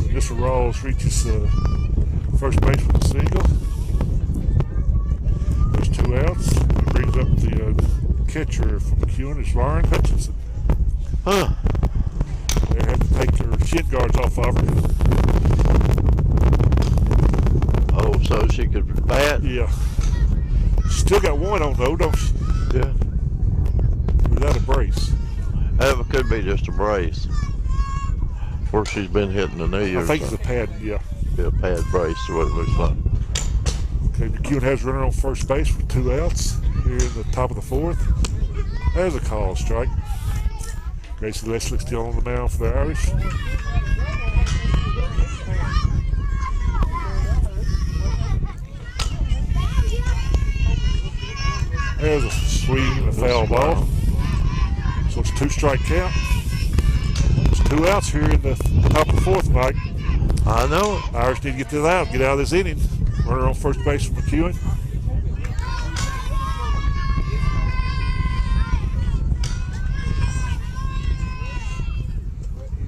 Mr. Rawls reaches first base with a single. There's 2 outs. He brings up the catcher from McEwen. It's Lauren Hutchinson. Huh. They have to take their shin guards off of her. Oh, so she could bat? Yeah. Still got 1 on though, don't she? Yeah. Without a brace. That could be just a brace. Where she's been hitting the knee I or think it's a something. pad, yeah. Be a pad brace is what it looks like. Okay, McEwen has a runner on first base with 2 outs here in the top of the fourth. There's a call strike. Gracie Leslie still on the mound for the Irish. There's a swing and a foul ball. So it's 2 strike count. It's 2 outs here in the top of the fourth, Mike. I know it. Irish need to get this out, get out of this inning. Runner on first base for McEwen.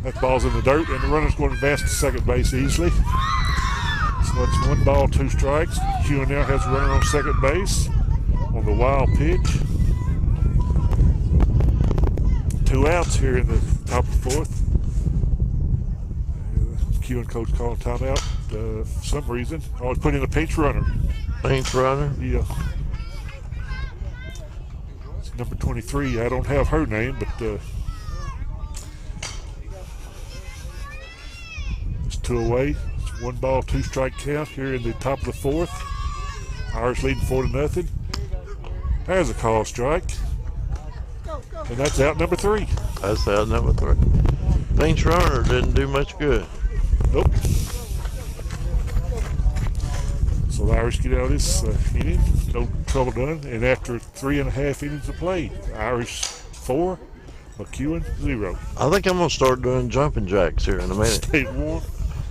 That ball's in the dirt, and the runner's going to advance to second base easily. So it's 1 ball, 2 strikes. McEwen now has a runner on second base on the wild pitch. 2 outs here in the top of the fourth. McEwen coach calling timeout for some reason. Always put in a pinch runner. Pinch runner? Yeah. It's number 23. I don't have her name, but it's 2 away. It's 1 ball, 2 strike count here in the top of the fourth. Irish leading 4-0. There's a call strike. And that's out number 3. That's out number 3. Pinch runner didn't do much good. Nope. So the Irish get out of this inning. No trouble done. And after 3.5 innings of play, Irish 4, McEwen, 0. I think I'm going to start doing jumping jacks here in a minute. Stay warm.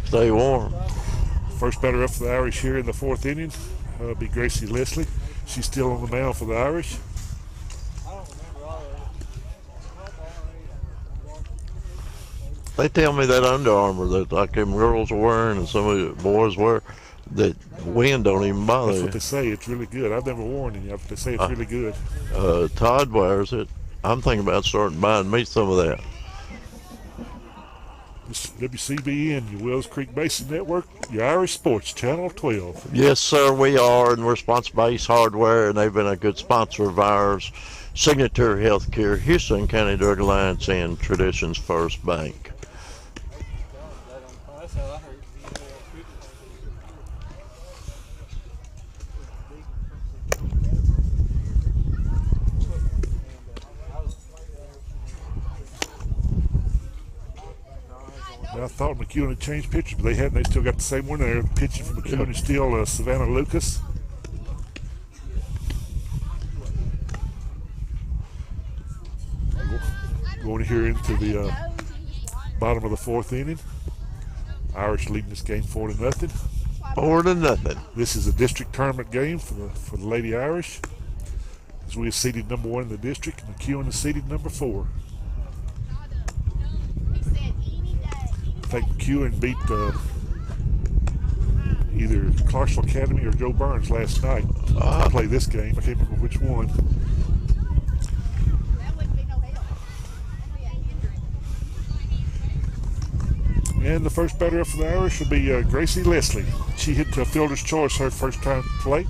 Stay warm. First batter up for the Irish here in the 4th inning be Gracie Leslie. She's still on the mound for the Irish. They tell me that Under Armour that like them girls are wearing and some of the boys wear, that wind don't even bother That's you. what they say. It's really good. I've never worn it yet, but they say it's really good. Todd wears it. I'm thinking about starting buying me some of that. This is WCBN, your Wells Creek Basin Network, your Irish Sports, Channel 12. Yes, sir, we are, and we're sponsored by Ace Hardware, and they've been a good sponsor of ours. Signature Healthcare, Houston County Drug Alliance, and Traditions First Bank. That's how I heard. I thought McEwen had changed pitchers, but they hadn't. They still got the same one there. Pitching for McEwen is still Savannah Lucas. Going here into the bottom of the 4th inning. Irish leading this game 4-0. 4-0. This is a district tournament game for the Lady Irish. As we are seeded number 1 in the district, and McEwen is seeded number 4. I think McEwen beat either Clarksville Academy or Joe Burns last night to play this game. I can't remember which one. And the first batter up for the Irish will be Gracie Leslie. She hit fielder's choice her first time to play.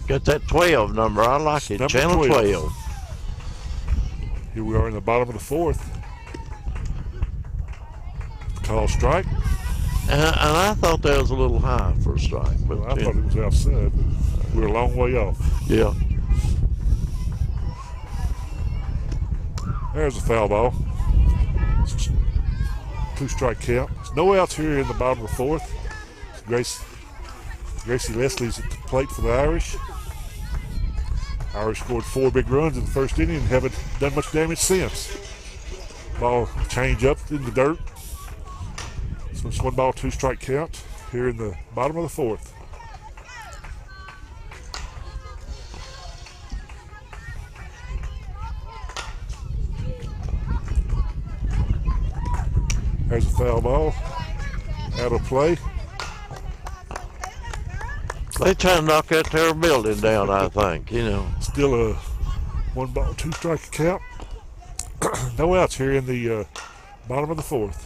Got that 12 number. I like it. Number Channel 12. Here we are in the bottom of the 4th. Call strike. And I thought that was a little high for a strike. But Well, I thought it was outside, but we're a long way off. yeah. There's a foul ball. 2-strike count. There's no outs here in the bottom of the 4th. Gracie Leslie's at the plate for the Irish. Irish scored 4 big runs in the first inning and haven't done much damage since. Ball change up in the dirt. So it's 1 ball, 2-strike count here in the bottom of the 4th. There's a foul ball. Out of play. They trying to knock that there building down, I think, you know. Still a 1 ball, 2-strike count. No outs here in the bottom of the 4th.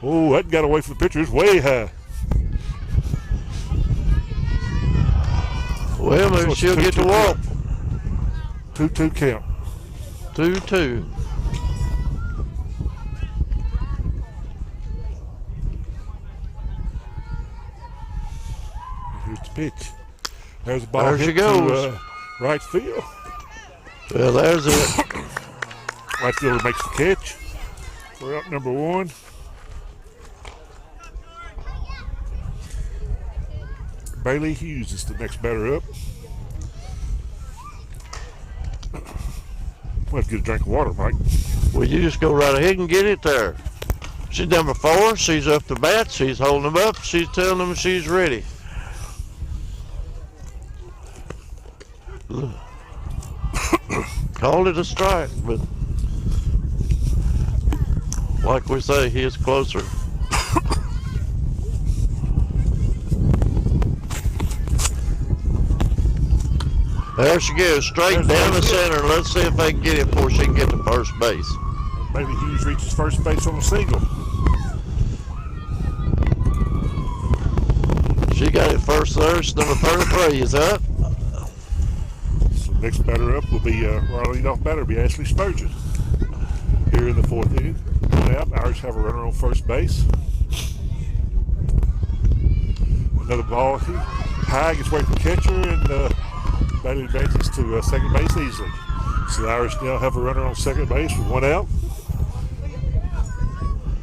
Oh, that got away from the pitcher. It's way high. Well, maybe it's she'll get to 2-2 walk. 2-2 count. 2-2. Here's the pitch. There's a ball There she hit goes. to right field. Well, there's it. Right fielder makes the catch. We're up number 1. Bailey Hughes is the next batter up. We'll have to get a drink of water, Mike. Well, you just go right ahead and get it there. She's number 4. She's up to bat. She's holding them up. She's telling them she's ready. Called it a strike, but like we say, he is closer. There she goes, straight down the center. Let's see if they can get it before she can get to first base. Bailey Hughes reaches first base on a single. She got it first there. She's number 33 is up. So next batter up will be our leadoff batter will be Ashley Spurgeon. Here in the 4th inning. One out. Irish have a runner on first base. Another ball high gets away from the catcher, and Bailey advances to second base easily. So the Irish now have a runner on second base with 1 out.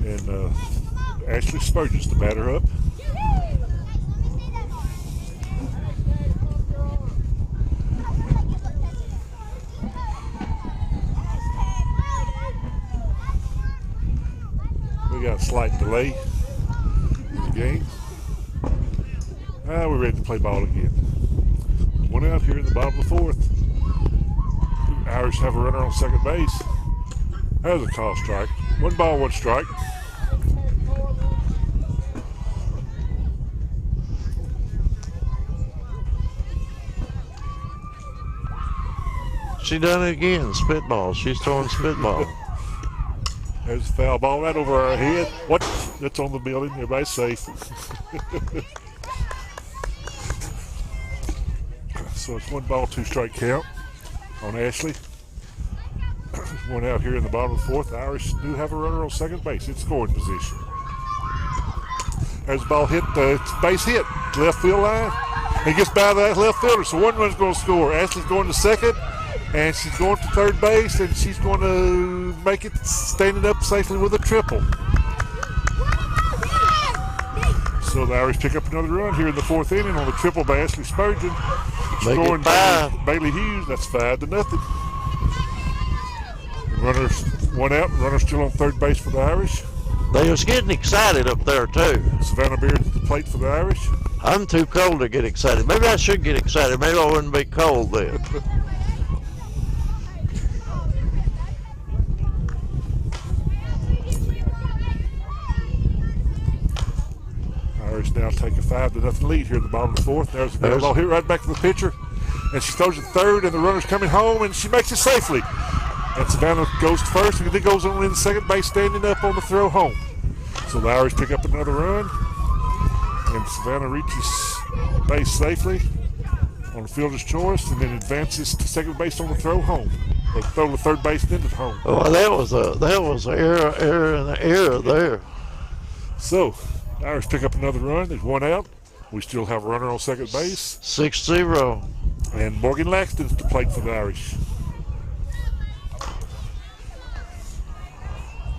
And Ashley Spurgeon's the batter up. slight delay in the game. We're ready to play ball again. One out here in the bottom of the fourth. The Irish have a runner on second base. There's a call strike. 1 ball, 1 strike. She done it again. Spitball. She's throwing spitball. There's a foul ball right over our head. What? That's on the building. Everybody's safe. So it's 1 ball, 2 strike count on Ashley. One out here in the bottom of the fourth. The Irish do have a runner on second base in scoring position. There's the ball hit. It's base hit. Left field line. He gets by that left fielder. So 1 run's going to score. Ashley's going to second. And she's going to third base, and she's going to make it standing up safely with a triple. So the Irish pick up another run here in the fourth inning on the triple by Ashley Spurgeon. Scoring Bailey Hughes. That's 5-0. Runners 1 out. Runners still on third base for the Irish. They was getting excited up there too. Savannah Beard at the plate for the Irish. I'm too cold to get excited. Maybe I should get excited. Maybe I wouldn't be cold then. Irish now take a 5-0 lead here in the bottom of the fourth. There's the ball hit right back to the pitcher. And she throws it third, and the runner's coming home, and she makes it safely. And Savannah goes to first, and then goes on in the second base, standing up on the throw home. So the Irish pick up another run, and Savannah reaches base safely on the fielder's choice, and then advances to second base on the throw home. Or throw to third base, then to home. Oh, that was an error in the error there. So the Irish pick up another run. There's 1 out. We still have a runner on second base. 6-0. And Morgan Laxton's to plate for the Irish.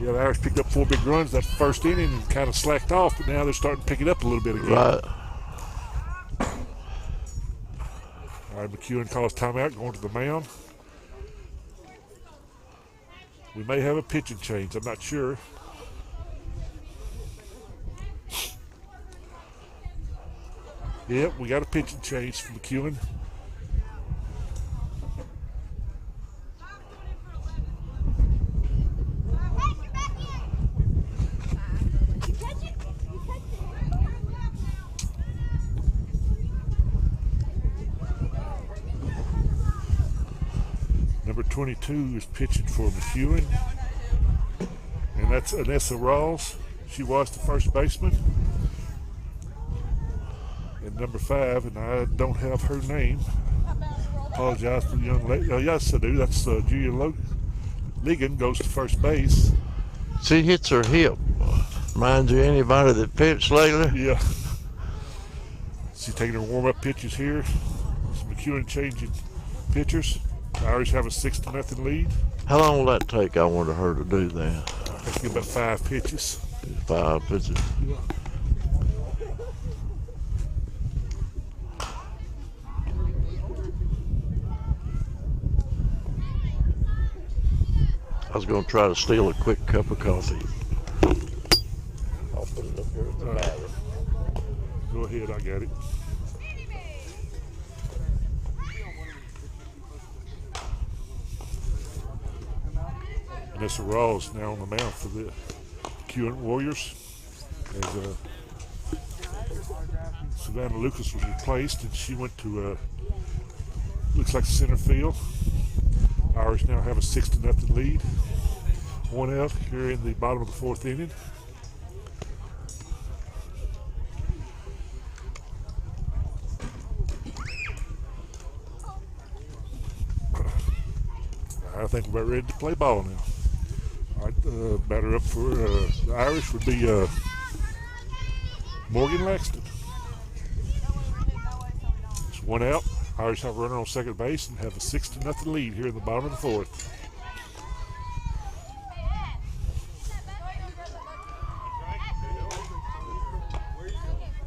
Yeah, the Irish picked up 4 big runs that first inning and kind of slacked off, but now they're starting to pick it up a little bit again. Right. All right, McEwen calls timeout, going to the mound. We may have a pitching change. I'm not sure. Yep, we got a pitching change from McEwen. Number 22 is pitching for McEwen. And that's Anessa Rawls. She was the first baseman. And number 5, and I don't have her name. Apologize to the young lady. Oh, yes, I do. That's Julia Ligon goes to first base. She hits her hip. Mind you, anybody that pitched lately? Yeah. She's taking her warm-up pitches here. So McEwen changing pitchers. The Irish have a 6-0 lead. How long will that take, I wonder, her to do that? I think about 5 pitches. 5 pitches. Yeah. I was going to try to steal a quick cup of coffee. I'll put it up here at the bag. Go ahead, I got it. Anessa Rawls now on the mound for the McEwen Warriors. As Savannah Lucas was replaced, and she went to looks like center field. Irish now have a 6-0 lead. 1 out here in the bottom of the fourth inning. I think we're about ready to play ball now. All right, batter up for the Irish would be Morgan Laxton. It's 1 out. Irish have a runner on second base and have a 6-0 lead here in the bottom of the fourth.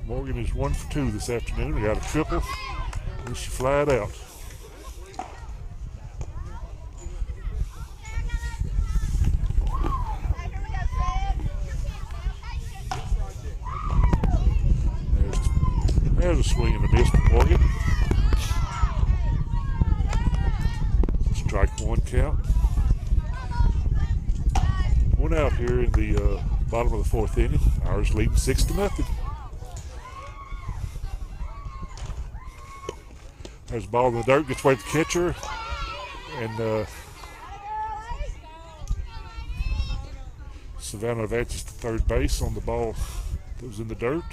Morgan is 1 for 2 this afternoon. We got a triple, and she flied out. One count. One out here in the bottom of the fourth inning. Irish leading 6-0. There's a ball in the dirt, gets away to the catcher, and Savannah advances to third base on the ball that was in the dirt.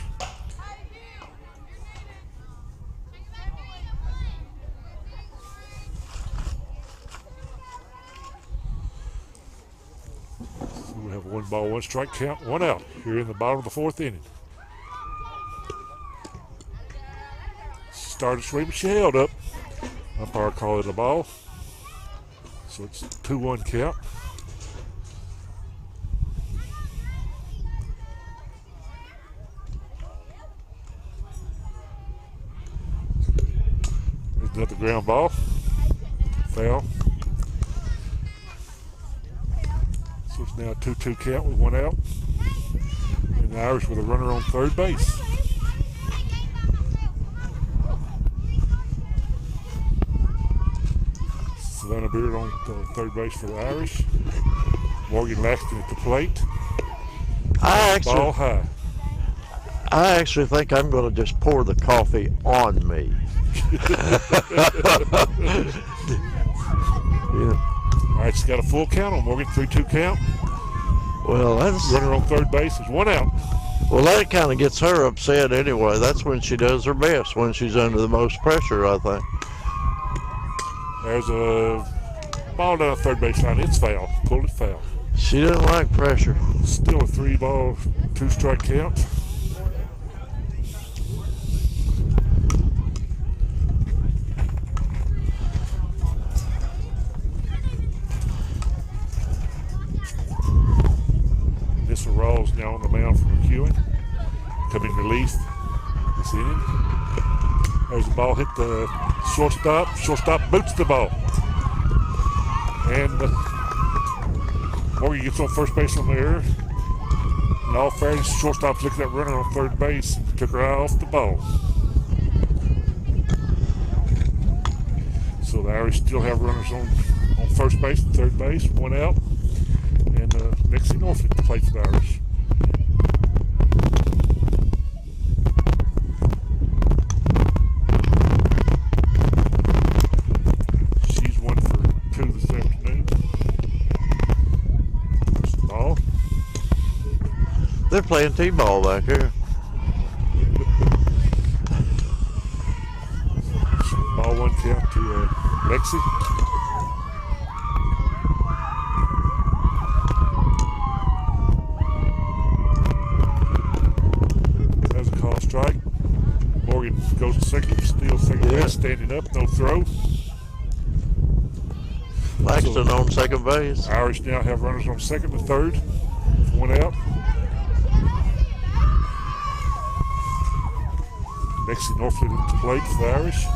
So we have 1 ball, 1 strike count, 1 out here in the bottom of the fourth inning. Started swinging, she held up. Umpire called it a ball. So it's 2-1 count. There's another ground ball. Foul. So it's now a 2-2 count with 1 out. And the Irish with a runner on third base. Savannah Beard on third base for the Irish. Morgan Laxton at the plate. Ball high. I actually think I'm going to just pour the coffee on me. All right, she's got a full count on Morgan, 3-2 count. Well, that's Runner on third base is 1 out. well. That kind of gets her upset anyway. That's when she does her best, when she's under the most pressure, I think. There's a ball down the third base line. It's foul. Pulled it foul. She doesn't like pressure. Still a 3-ball, 2-strike count. This Rawls now on the mound for McEwen. Coming relief this inning. There's the ball hit the shortstop. Shortstop boots the ball. And Morgan gets on first base on the error. In all fairness, shortstop looked at that runner on third base and took her eye off the ball. So the Irish still have runners on first base and third base, 1 out. And Lexi Norfolk to play for the Irish. She's 1 for 2 this afternoon. There's the ball. They're playing t-ball back here. Ball 1 count to Lexi. Strike. Morgan goes to second, steals second base, standing up, no throw. Laxton on second base. Irish now have runners on second and third, 1 out. Lexi Norfolk at the plate for the Irish.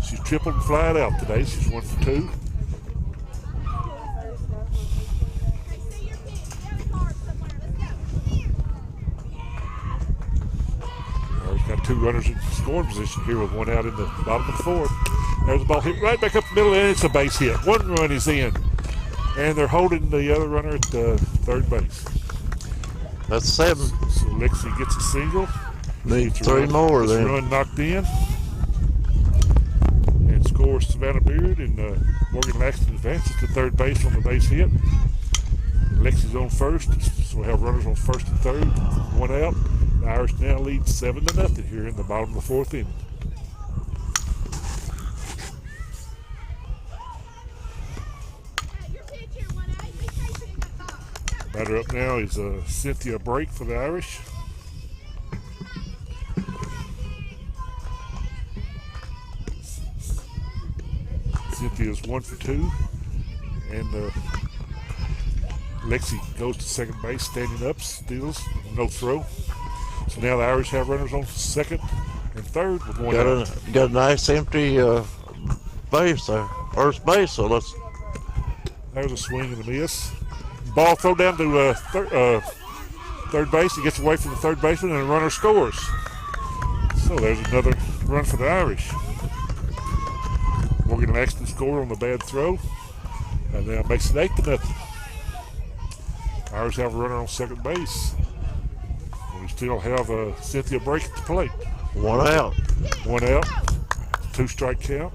She's tripled and flied out today. She's 1 for 2. Got 2 runners in scoring position here with 1 out in the bottom of the fourth. There's the ball hit right back up the middle, and it's a base hit. 1 run is in. And they're holding the other runner at third base. That's 7. So Lexi gets a single. Need 3 more then. Run knocked in. And scores Savannah Beard, and Morgan Laxton advances to third base on the base hit. Lexi's on first, so we have runners on first and third, 1 out. The Irish now lead 7-0 here in the bottom of the fourth inning. Batter up now is Cynthia Brake for the Irish. Cynthia's 1 for 2, and Lexi goes to second base, standing up, steals, no throw. So now the Irish have runners on second and third with 1 out. Got a nice empty base there, first base. So let's. There's a swing and a miss. Ball thrown down to third base. He gets away from the third baseman, and the runner scores. So there's another run for the Irish. Morgan Laxton scored on the bad throw. And now makes it 8-0. Irish have a runner on second base. We still have Cynthia Brake at the plate. One out. One out. 2-strike count.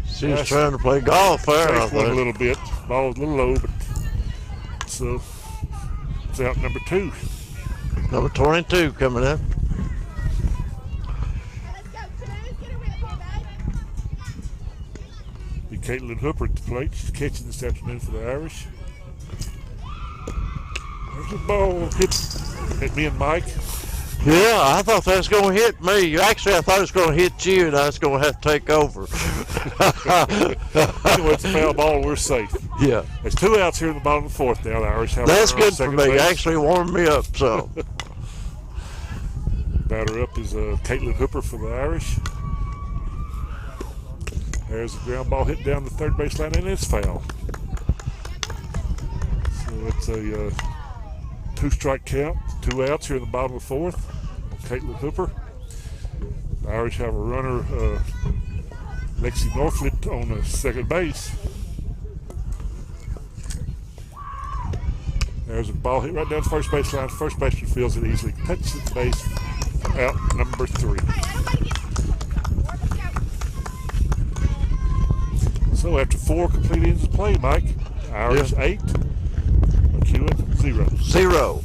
She's trying to play golf there, I One a think. little bit. Ball's a little low, but so it's out number 2. Number 22 coming in. Be Caitlin Hooper at the plate. She's catching this afternoon for the Irish. There's a ball hit me and Mike. Yeah, I thought that was going to hit me. Actually, I thought it was going to hit you, and I was going to have to take over. Anyway, it's a foul ball. We're safe. Yeah. There's 2 outs here in the bottom of the 4th now. The Irish have That's a runner on good for second me. base. Actually warmed me up, so. Batter up is Caitlin Hooper for the Irish. There's a ground ball hit down the third base line, and it's foul. So it's a 2-strike count. 2 outs here in the bottom of the 4th. Caitlin Hooper. The Irish have a runner, Lexi Norflit, on the second base. There's a ball hit right down the first base line. First baseman feels it easily. Touches the base. Out number 3. So after 4 complete innings of play, Mike, Irish 8, McEwen 0. 0.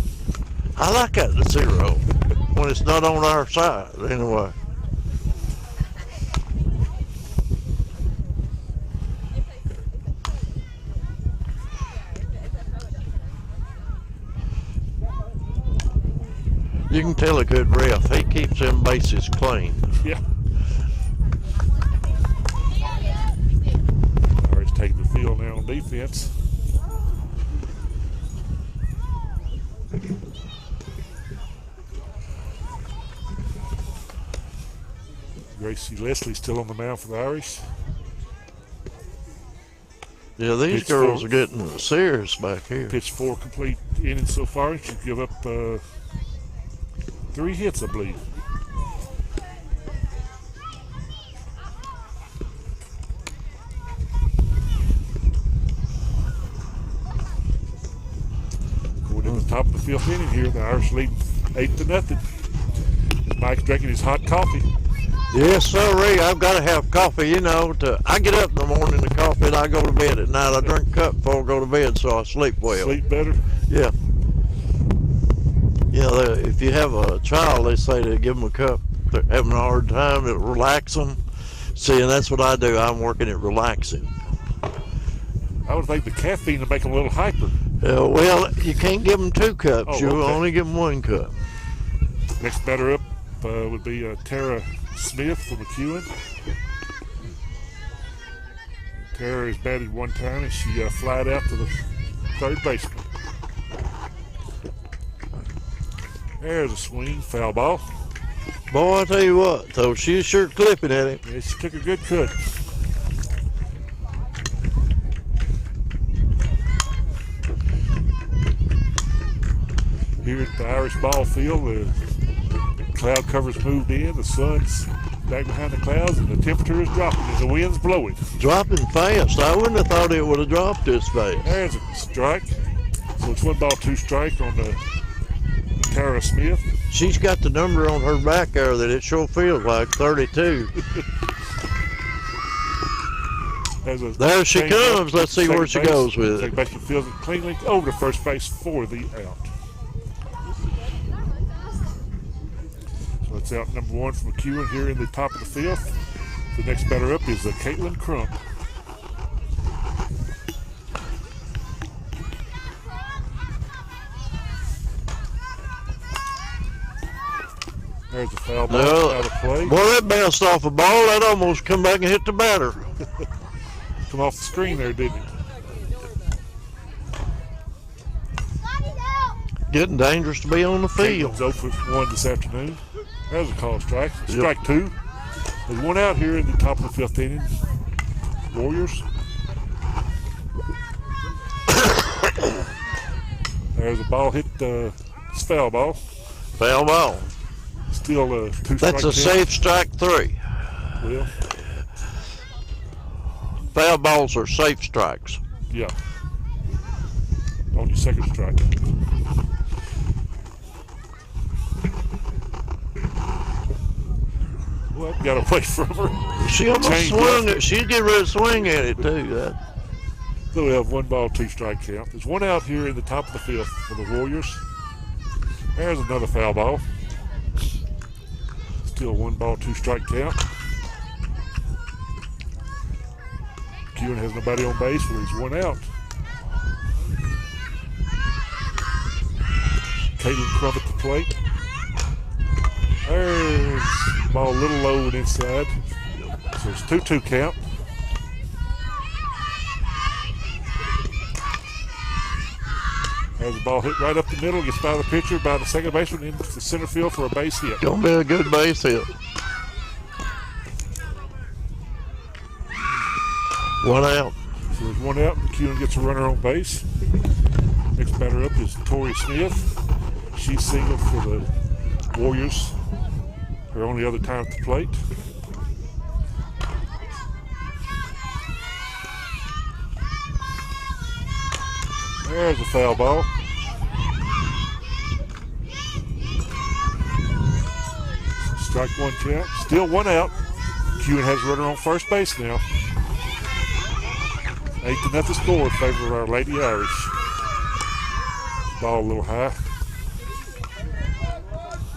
I like that, the 0. When it's not on our side, anyway. You can tell a good ref. He keeps them bases clean. Yeah. Irish taking the field now on defense. Gracie Leslie still on the mound for the Irish. Yeah, these Pitch girls 4. are getting serious back here. Pitched 4 complete innings so far. She's give up 3 hits, I believe. Going to the top of the 5th inning here. The Irish lead 8-0. As Mike's drinking his hot coffee. Yes, sir, Ray. I've got to have coffee, I get up in the morning to coffee and I go to bed at night. I drink a cup before I go to bed so I sleep well. Sleep better. Yeah. If you have a child, they say to give them a cup. They're having a hard time, it'll relax them. See, and that's what I do. I'm working at relaxing. I would think the caffeine would make them a little hyper. Well, you can't give them 2 cups. Oh, You okay. only give them 1 cup. Next batter up would be Tara Smith from McEwen. Tara has batted 1 time and she flied out to the third baseman. There's a swing, foul ball. Boy, I tell you what, though, she's sure clipping at it. Yeah, she took a good cut. Here at the Irish ball field, the cloud cover's moved in, the sun's back behind the clouds, and the temperature is dropping and the wind's blowing. Dropping fast. I wouldn't have thought it would have dropped this fast. There's a strike. So it's 1 ball, 2 strike on the Tara Smith. She's got the number on her back there that it sure feels like 32. There she comes. Let's see where she goes with it. Second baseman fields it cleanly over to first base for the out. So it's out number 1 from McEwen here in the top of the 5th. The next batter up is Caitlin Crump. There's a foul ball No. out of play. Boy, that bounced off a ball. That almost come back and hit the batter. Come off the screen there, didn't it? Getting dangerous to be on the field. Caitlin's 0 for 1 this afternoon. There's a call strike. Strike 2. There's 1 out here in the top of the 5th inning. Warriors. There's a ball hit. It's foul ball. Foul ball. It's Still a 2 strike That's a count. safe strike 3. Well, Foul balls are safe strikes. yeah. On your second strike. Well, got away from her. She almost Change swung up. it. She'd get ready to swing at it too. So we have 1 ball, 2 strike count. There's one out here in the top of the field for the Warriors. There's another foul ball. Still 1 ball, 2 strike count. McEwen has nobody on base, but he's 1 out. Caitlin Crump at the plate. There's the ball a little low and inside. So it's 2-2 count. There's the ball hit right up the middle, gets by the pitcher, by the second baseman, into the center field for a base hit. Gonna be a good base hit. 1 out. So there's 1 out. McEwen gets a runner on base. Next batter up is Tori Smith. She's singled for the Warriors. Her only other time at the plate. There's a foul ball. Strike 1 count. Still 1 out. McEwen has a runner on first base now. 8-0 score in favor of our Lady Irish. Ball a little high.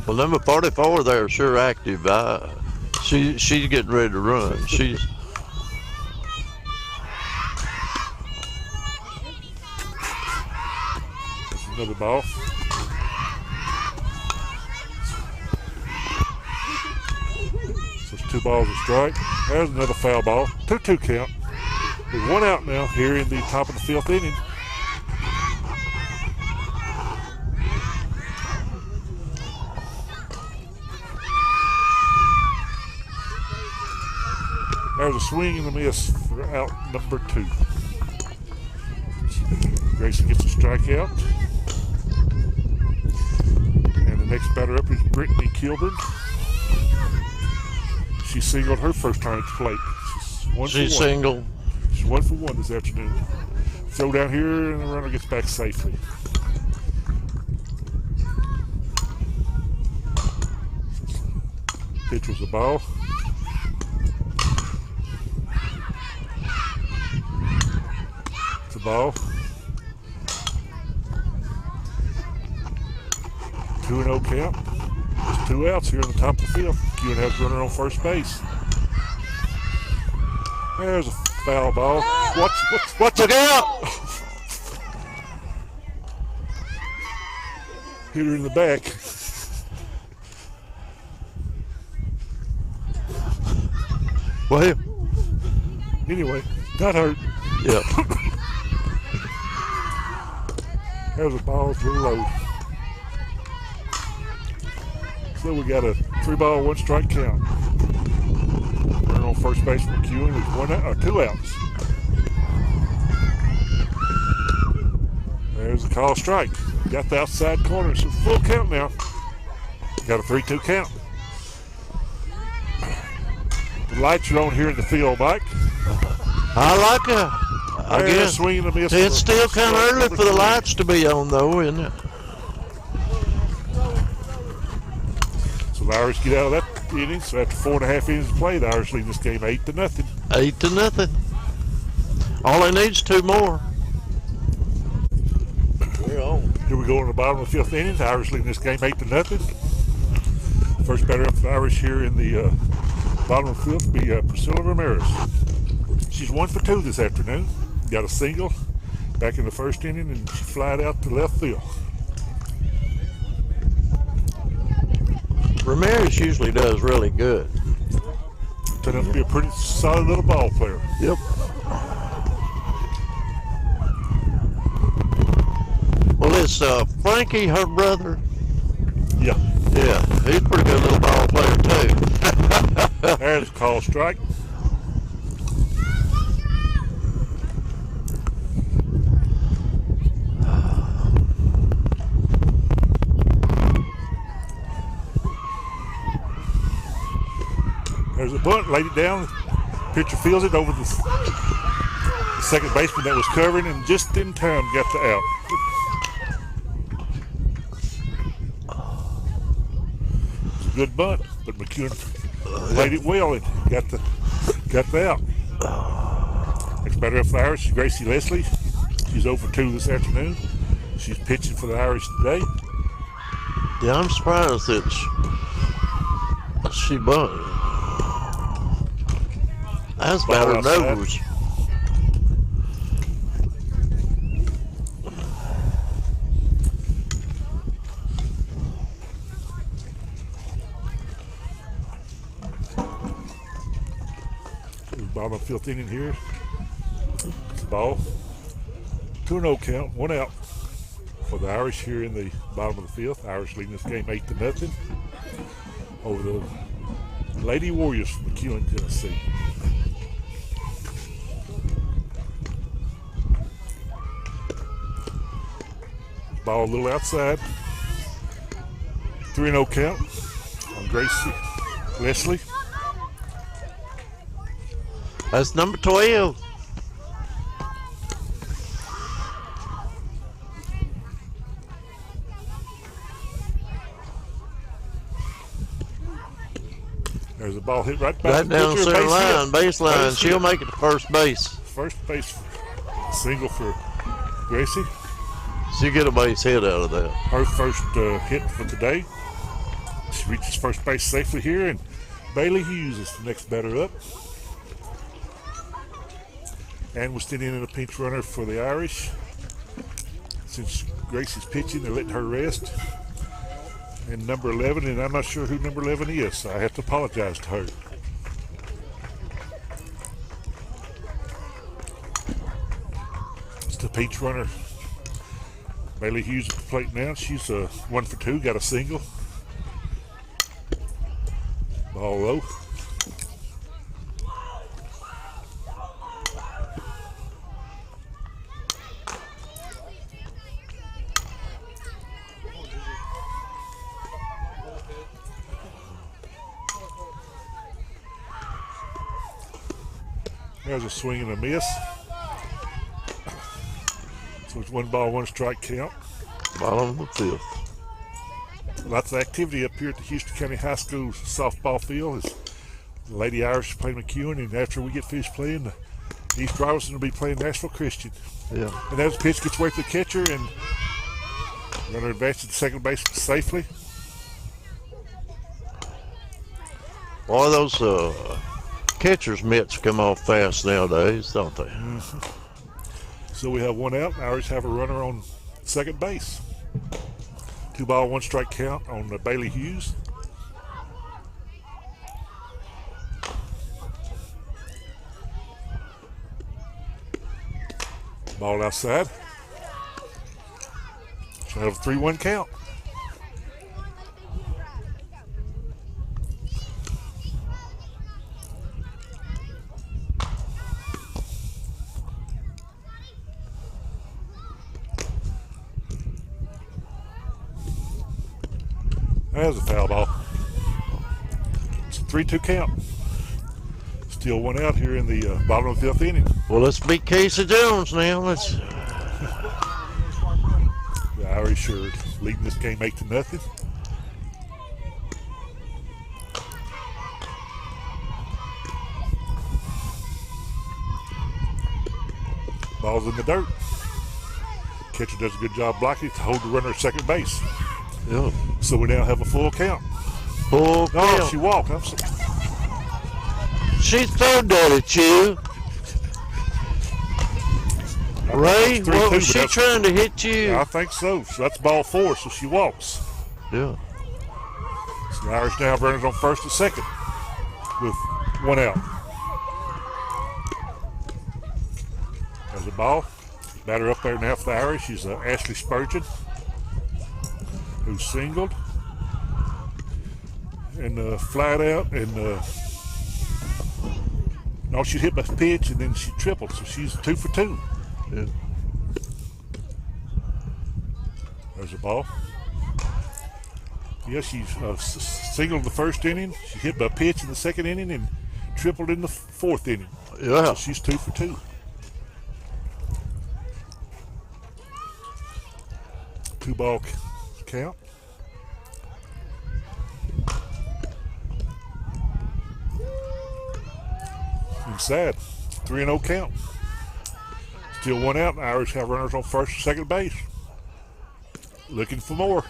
Well, number 44 there is sure active. She's getting ready to run. She's That's another ball. So it's 2 balls a strike. There's another foul ball. 2-2 count. There's 1 out now here in the top of the 5th inning. There's a swing and a miss for out number 2. Grayson gets a strikeout. And the next batter up is Brittany Kilburn. She singled her first time at the plate. she's single. She's 1 for 1 this afternoon. Throw down here and the runner gets back safely. Pitch was a ball. It's a ball. 2-0 count. There's 2 outs here in the top of the field. McEwen has a runner on first base. There's a foul ball. Watch it out! Hit her in the back. Well, Anyway, not hurt. yeah. There's a ball, it's a little low. So we got a 3 ball, 1 strike count. Runner on first base for McEwen is 1 out, or 2 outs. There's a call strike. Got the outside corner. It's a full count now. Got a 3-2 count. The lights are on here in the field, Mike. I like it. There's Again, a swing and a miss. it's still kind of early number for the 3. lights to be on, though, isn't it? So the Irish get out of that inning. So after 4.5 innings of play, the Irish lead this game 8-0. 8-0. All they need is 2 more. We're on. Here we go in the bottom of the 5th inning. The Irish leading this game 8-0. First batter up for the Irish here in the bottom of the 5th will be Priscilla Ramirez. She's 1 for 2 this afternoon. Got a single back in the first inning and she flied out to left field. Ramirez usually does really good. Turned out to be a pretty solid little ball player. Yep. Well, it's Frankie, her brother. Yeah. Yeah, he's a pretty good little ball player, too. There's a call strike. There's a bunt, laid it down. Pitcher fields it over the second baseman that was covering, and just in time got the out. It's a good bunt, but McEwen played it well and got the out. Next batter up for the Irish is Gracie Leslie. She's 0 for 2 this afternoon. She's pitching for the Irish today. Yeah, I'm surprised that she bunted. That's about her nose. Bottom of the fifth inning here. It's a ball. 2-0 count, 1 out for the Irish here in the bottom of the fifth. Irish leading this game 8-0 over the Lady Warriors from McEwen, Tennessee. Ball a little outside. 3-0 count on Gracie Leslie. That's number 12. There's a ball hit right back Right down the center line, baseline. She'll hit. make it to first base. First base single for Gracie. She'll get a base hit out of that. Her first hit for today. She reaches first base safely here, and Bailey Hughes is the next batter up. And we're standing in a pinch runner for the Irish. Since Gracie's pitching, they're letting her rest. And number 11, and I'm not sure who number 11 is, so I have to apologize to her. It's the pinch runner. Bailey Hughes at the plate now. She's 1 for 2, got a single. Ball low. There's a swing and a miss. So it's 1 ball, 1 strike count. Bottom of the fifth. Lots of activity up here at the Houston County High School softball field. As the Lady Irish play McEwen, and after we get finished playing, the East Robertson will be playing Nashville Christian. Yeah. And as the pitch gets away from the catcher, and runner advances to second base safely. Boy, those catcher's mitts come off fast nowadays, don't they? Mm-hmm. So we have 1 out. Irish have a runner on second base. 2 ball, 1 strike count on Bailey Hughes. Ball outside. Should have a 3-1 count. There's a foul ball. It's a 3-2 count. Still 1 out here in the bottom of the 5th inning. Well, let's beat Casey Jones now. Let's. The Irish are leading this game 8-0. Ball's in the dirt. Catcher does a good job blocking it to hold the runner at second base. Yeah. So we now have a full count. Full Oh, count. she walked. I'm sorry. She threw that at you. Ray, It's 3-2, what was but she that's- trying to hit you? I think so. So that's ball 4, so she walks. Yeah. So the Irish now have runners on first and second with 1 out. There's a ball. Batter up there now for the Irish is Ashley Spurgeon, who's singled and flat out, and no, she hit by pitch and then she tripled, so she's 2 for 2. Yeah. There's a ball. Yeah, she's singled the first inning. She hit by a pitch in the second inning and tripled in the fourth inning. Yeah. So she's 2 for 2. 2-ball count. Inside. 3-0 count. Still 1 out. The Irish have runners on first and second base. Looking for more.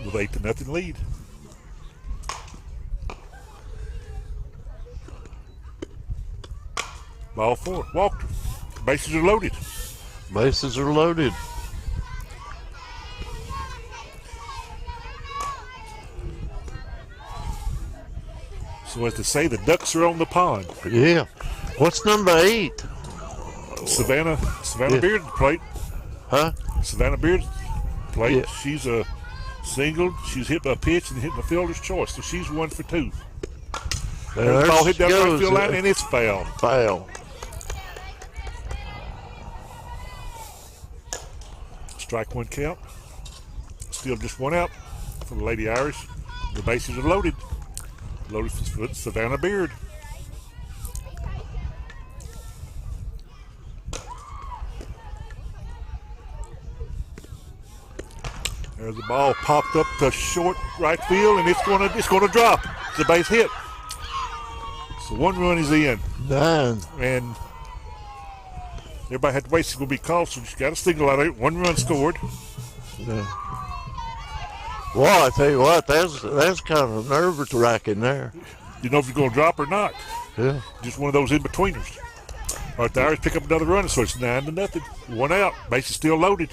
With 8-0 lead. Ball 4. Walked her. Bases are loaded. Bases are loaded. So as to say, the ducks are on the pond. Yeah. What's number 8? Savannah Yeah. Beard plate. Huh? Savannah Beard plate. Yeah. She's a single. She's hit by a pitch and hitting the fielder's choice. So she's 1 for 2. There The ball hit down the right goes field line it. and it's foul. Foul. Strike 1 count. Still just 1 out for the Lady Irish. The bases are loaded. Loaded for Savannah Beard. There's the ball popped up to short right field, and it's gonna drop. It's a base hit. So 1 run is in, 9. and everybody had to wait. It's gonna be called, so you got a single out of it. 1 run scored. Yeah. Well, I tell you what, that's kind of nerve-wracking there. You know if you're gonna drop or not. Yeah. Just one of those in-betweeners. All right, the Irish pick up another run, so it's 9-0. 1 out. Base is still loaded.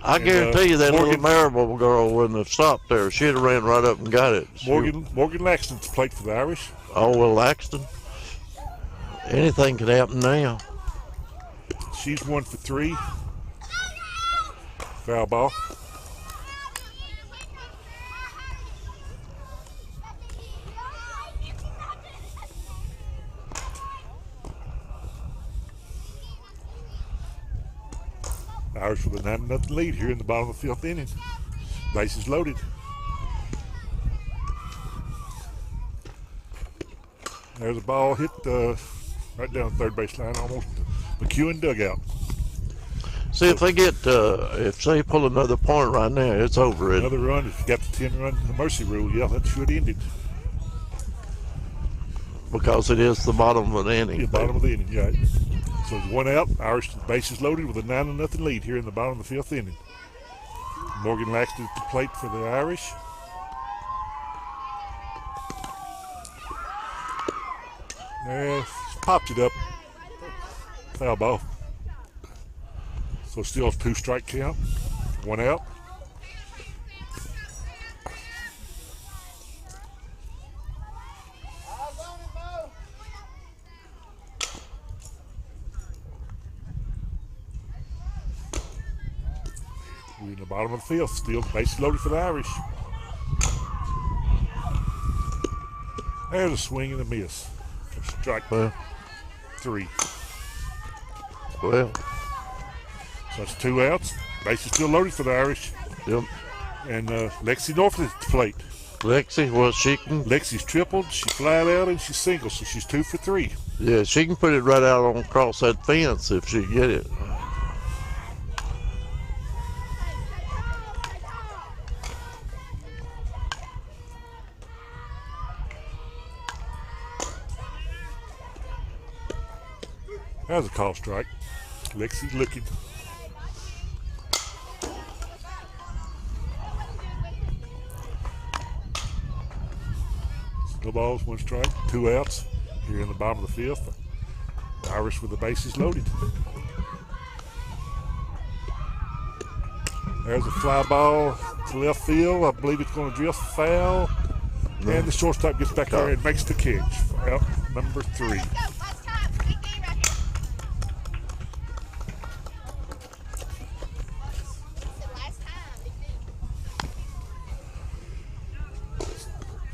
I guarantee you that little Morgan- Marable girl wouldn't have stopped there. She'd have ran right up and got it. Morgan Laxton's played for the Irish. Oh, well, Laxton. Anything could happen now. She's 1 for 3. Foul ball. Irish with a 9-0 lead here in the bottom of the 5th inning. Bases loaded. There's a ball hit right down the third base line, almost McEwen dugout. See, if they get, if they pull another point right now, it's over. Another run, if you got the 10-run mercy rule, yeah, that should end it. Because it is the bottom of an inning. The bottom of the inning, yeah. So it's 1 out. Irish bases loaded with a 9-0 lead here in the bottom of the 5th inning. Morgan Laxton at the plate for the Irish. There, popped it up. Foul ball. So still a 2-strike count. 1 out. We're in the bottom of the 5th. Still bases loaded for the Irish. There's a swing and a miss. Strike Well, 3. well, So that's 2 outs. Bases still loaded for the Irish. yep. And Lexi Norfolk at the plate. Lexi, well, she can, Lexi's tripled, she flied out, and she's single, so she's 2 for 3. yeah, she can put it right out on across that fence if she get it. That's a call strike. Lexi's looking. No balls, 1 strike, 2 outs here in the bottom of the 5th. The Irish with the bases loaded. There's a fly ball to left field. I believe it's going to drift foul. And the shortstop gets back there and makes the catch. Out number 3.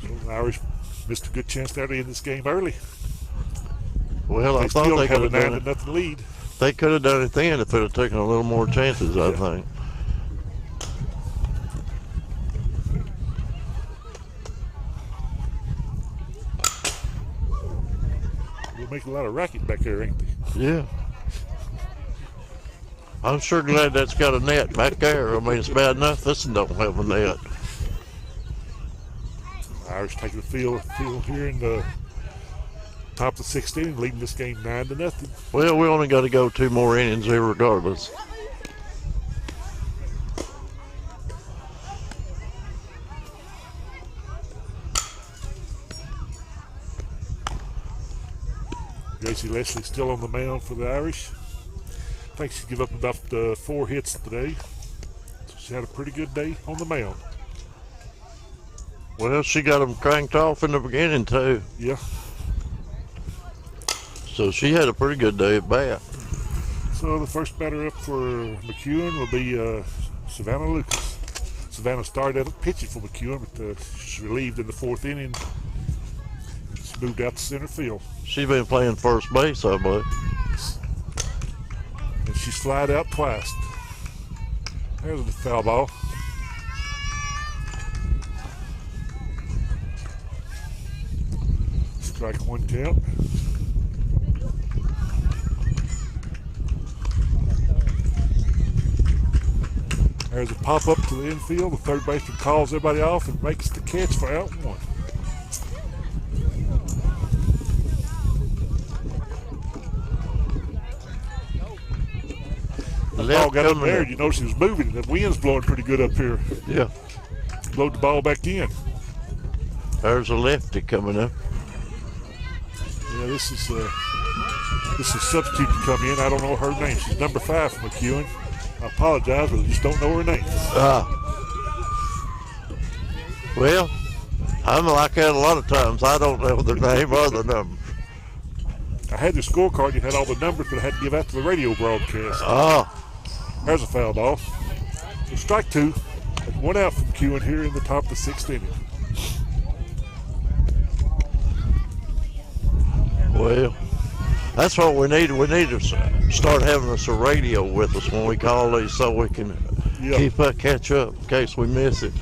So the Irish missed a good chance there to end this game early. Well, I They thought still they have a could have done it. 9-0 lead. They could have done it then if it had taken a little more chances, I think. make a lot of racket back there, ain't they? Yeah. I'm sure glad that's got a net back there. I mean, it's bad enough this one don't have a net. Irish taking the field here in the top of the 6th inning, leading this game 9-0. Well, we only got to go 2 more innings here regardless. Gracie Leslie still on the mound for the Irish. I think she gave up about 4 hits today. So she had a pretty good day on the mound. Well, she got them cranked off in the beginning too. Yeah. So she had a pretty good day at bat. So the first batter up for McEwen will be Savannah Lucas. Savannah started out pitching for McEwen, but she's relieved in the 4th inning. She moved out to center field. She's been playing first base, I believe. And she slid out twice. There's the foul ball. Strike 1 count. There's a pop up to the infield. The third baseman calls everybody off and makes the catch for out 1. The ball got up there. You notice he was moving. The wind's blowing pretty good up here. Yeah. Blowed the ball back in. There's a lefty coming up. Yeah, this is substitute to come in. I don't know her name. She's number 5 for McEwen. I apologize, but I just don't know her name. Well, I'm like that a lot of times. I don't know their name or the number. I had the scorecard. You had all the numbers, but I had to give out to the radio broadcast. There's a foul ball. So strike 2. 1 out from McEwen here in the top of the 6th inning. Well, that's what we need. We need to start having us a radio with us when we call these so we can catch up in case we miss it.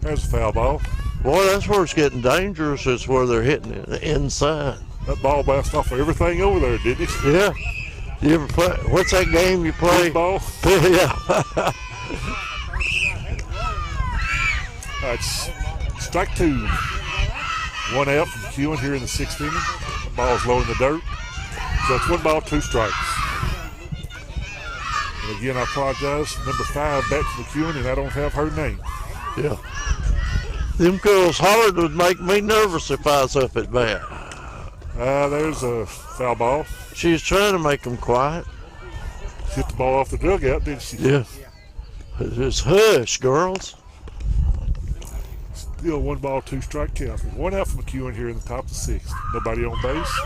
There's a foul ball. Boy, that's where it's getting dangerous. It's where they're hitting it inside. That ball bounced off of everything over there, didn't it? Yeah. You ever play? What's that game you play? Ball. Yeah. That's strike 2. 1 out from McEwen here in the 6th inning. The ball's low in the dirt. So it's 1 ball, 2 strikes. And again, I apologize. Number 5 back from McEwen, and I don't have her name. Yeah. Them girls hollered would make me nervous if I was up at bat. There's a foul ball. She was trying to make them quiet. She hit the ball off the dugout, didn't she? Yeah. It's hush, girls. Still 1 ball, 2 strike count. 1 out from McEwen here in the top of the 6th. Nobody on base.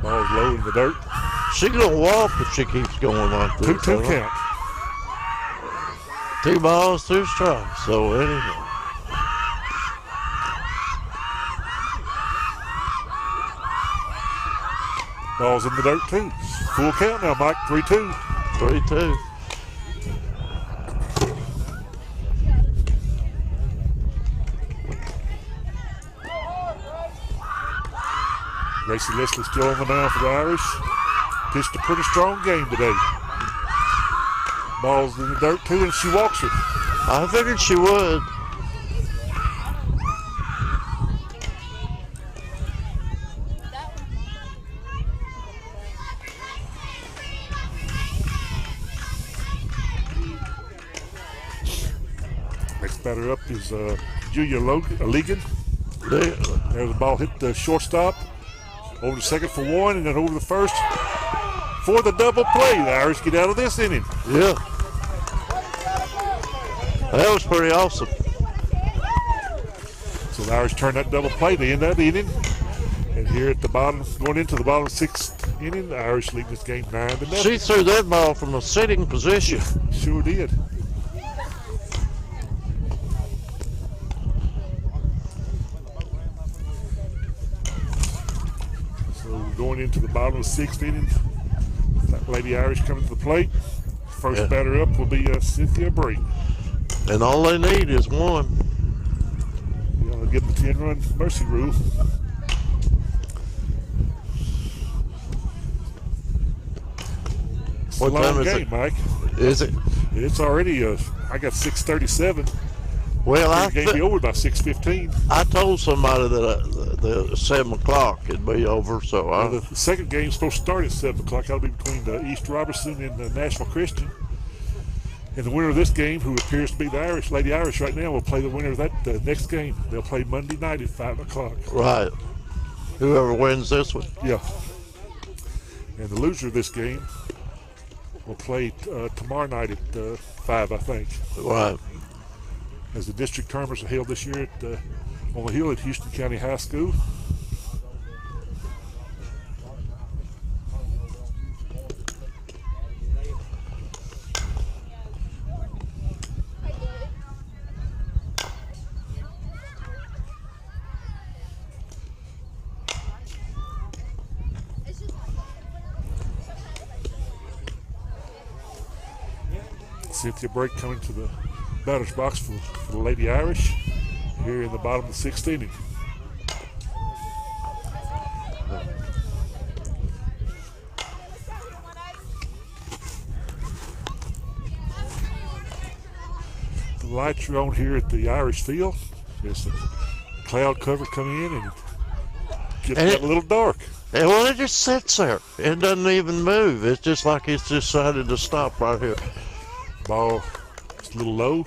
Ball's low in the dirt. She's gonna walk if she keeps going like this. 2-2 count. 2 balls, 2 strikes. So anyway. Ball's in the dirt too. Full count now, Mike. 3-2. 3-2. Gracie Leslie still on the mound for the Irish. Pitched a pretty strong game today. Ball's in the dirt too, and she walks her. I figured she would. Next batter up is Julia Legan. There's the ball hit the shortstop. Over the second for 1, and then over the first for the double play. The Irish get out of this inning. Yeah. That was pretty awesome. So the Irish turn that double play to end that inning. And here at the bottom, going into the bottom 6th inning, the Irish lead this game 9-0. She threw that ball from a sitting position. Sure did. So going into the bottom of the 6th inning, that Lady Irish coming to the plate. First Yeah. batter up will be Cynthia Bree. And all they need is one. They'll give them the 10-run mercy rule. It's What a long time is game, it? Mike. Is it? It's already, I got 6:37. Well, The game be over by 6:15. I told somebody that the 7 o'clock it'd be over, so The second game's supposed to start at 7 o'clock. That'll be between East Robertson and Nashville Christian. And the winner of this game, who appears to be the Lady Irish right now, will play the winner of that next game. They'll play Monday night at 5 o'clock. right. Whoever wins this one. Yeah. And the loser of this game will play tomorrow night at 5, I think. Right. As the district tournaments are held this year on the hill at Houston County High School. Cynthia Brake coming to the batter's box for the Lady Irish here in the bottom of the 6th inning. The lights are on here at the Irish field. There's a cloud cover coming in and gets And a little dark. And well, it just sits there. It doesn't even move. It's just like it's decided to stop right here. Ball is a little low,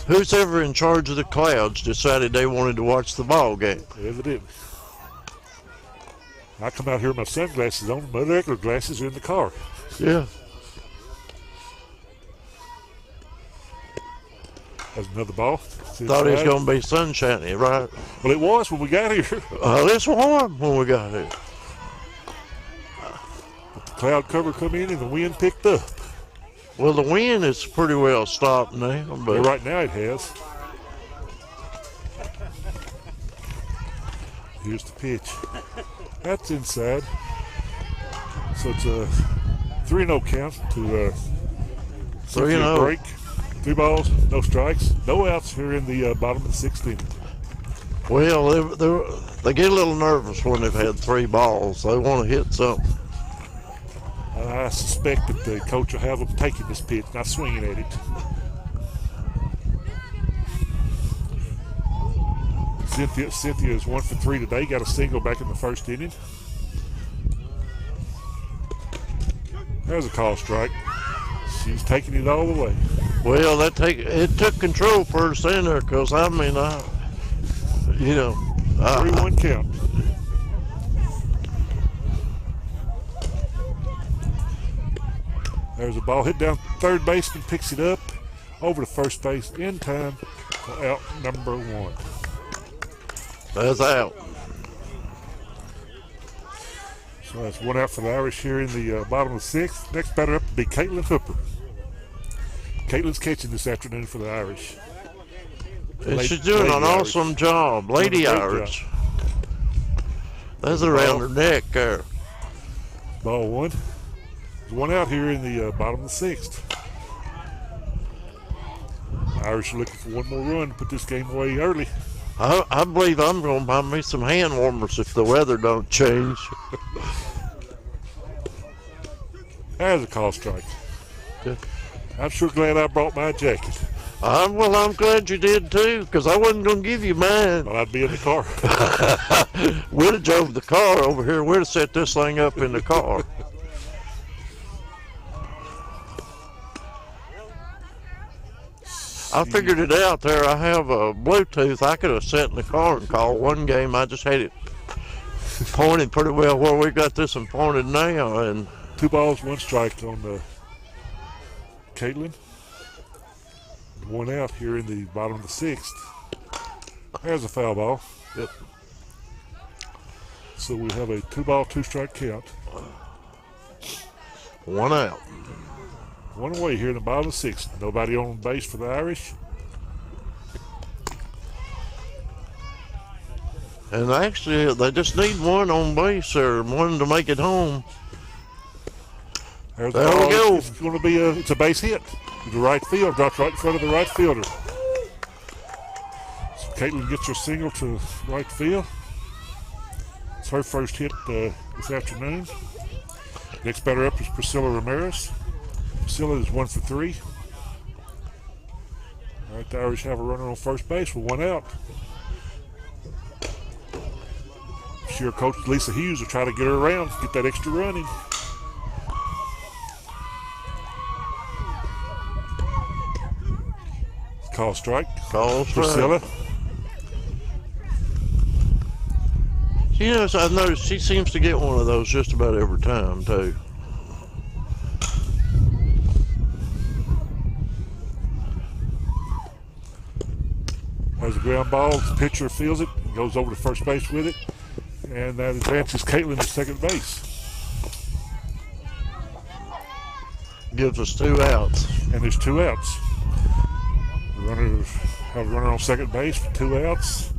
Who's ever in charge of the clouds decided they wanted to watch the ball game? evidently. I come out here with my sunglasses on, my regular glasses are in the car. Yeah. There's another ball. Thought it was going to be sunshiny, right? Well, it was when we got here. It's warm when we got here. The cloud cover come in and the wind picked up. Well, the wind is pretty well stopped now, Well, but right now it has. Here's the pitch. That's inside. So it's a 3-0 count to 3-0. break. 3 balls, no strikes, no outs here in the bottom of the 6th inning. well, they get a little nervous when they've had 3 balls. They want to hit something. I suspect that the coach will have them taking this pitch, not swinging at it. Cynthia is 1 for 3 today. Got a single back in the 1st inning. There's a call strike. She's taking it all the way. Well, it took control first in there because, I mean, 3-1 count. There's a ball hit down third baseman, picks it up over to first base in time for out number 1. that's out. So that's 1 out for the Irish here in the bottom of the 6th. Next batter up will be Caitlin Hooper. Caitlin's catching this afternoon for the Irish. And she's doing Lady an Irish. awesome job. Lady Doing a great Irish. That's around her neck there. Ball 1. There's 1 out here in the bottom of the 6th. Irish are looking for 1 more run to put this game away early. I believe I'm going to buy me some hand warmers if the weather don't change. There's a call strike. Good. I'm sure glad I brought my jacket. Well, I'm glad you did too, because I wasn't going to give you mine. Well, I'd be in the car. We'd have drove the car over here. We'd have set this thing up in the car. I figured it out there. I have a Bluetooth. I could have sat in the car and called one game. I just had it pointed pretty well where we got this one pointed now. And 2 balls, 1 strike on Caitlin. 1 out here in the bottom of the 6th. There's a foul ball. Yep. So we have a 2 ball, 2 strike count. 1 out. 1 away here in the bottom of the 6th. Nobody on base for the Irish. And actually, they just need 1 on base or 1 to make it home. There's the There we ball. go. It's going to be it's a base hit to the right field. Drops right in front of the right fielder. So Caitlin gets her single to right field. It's her first hit this afternoon. Next batter up is Priscilla Ramirez. Priscilla is 1 for 3. All right, the Irish have a runner on first base with 1 out. Sure, Coach Lisa Hughes will try to get her around, get that extra running. Call strike. Call strike. Priscilla. You know, I've noticed she seems to get one of those just about every time, too. There's a ground ball. The pitcher fields it, goes over to first base with it, and that advances Caitlin to second base. Gives us 2 outs. And there's 2 outs. The runner have a runner on second base with 2 outs,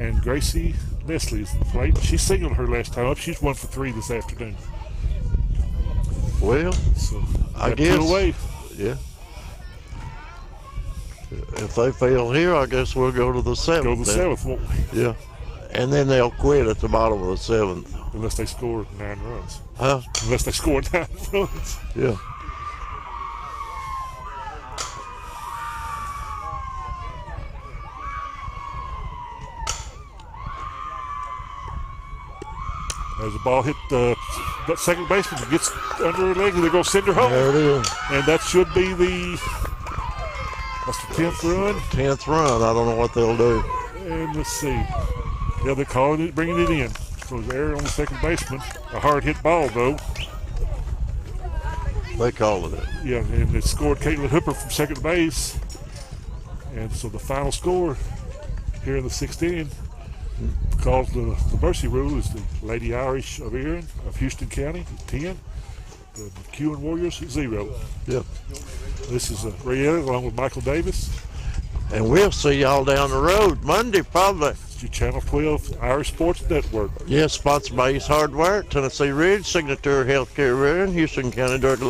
and Gracie Leslie is at the plate. She singled her last time up. She's 1 for 3 this afternoon. Well, So I got guess. 2 away. Yeah. If they fail here, I guess we'll go to the 7th. Go to the then. 7th, won't we? Yeah. And then they'll quit at the bottom of the 7th. Unless they score 9 runs. Huh? Unless they score 9 runs. Yeah. There's a ball hit that second baseman gets under her leg, and they're going to send her home. There it is. And that should be that's the 10th run. 10th run. I don't know what they'll do. And let's see. Yeah, they're calling it, bringing it in. So there's error on the second baseman. A hard hit ball, though. They call it. Yeah, and it scored Caitlin Hooper from second base. And so the final score here in the 6th inning, because the mercy rule, is the Lady Irish of Erin of Houston County at 10, the McEwen Warriors at 0. Yeah. This is Ray Elliott along with Michael Davis. And we'll see y'all down the road Monday, probably. It's your Channel 12 Irish Sports Network. Yes, sponsored by Ace Hardware, Tennessee Ridge, Signature Healthcare, Houston County Direct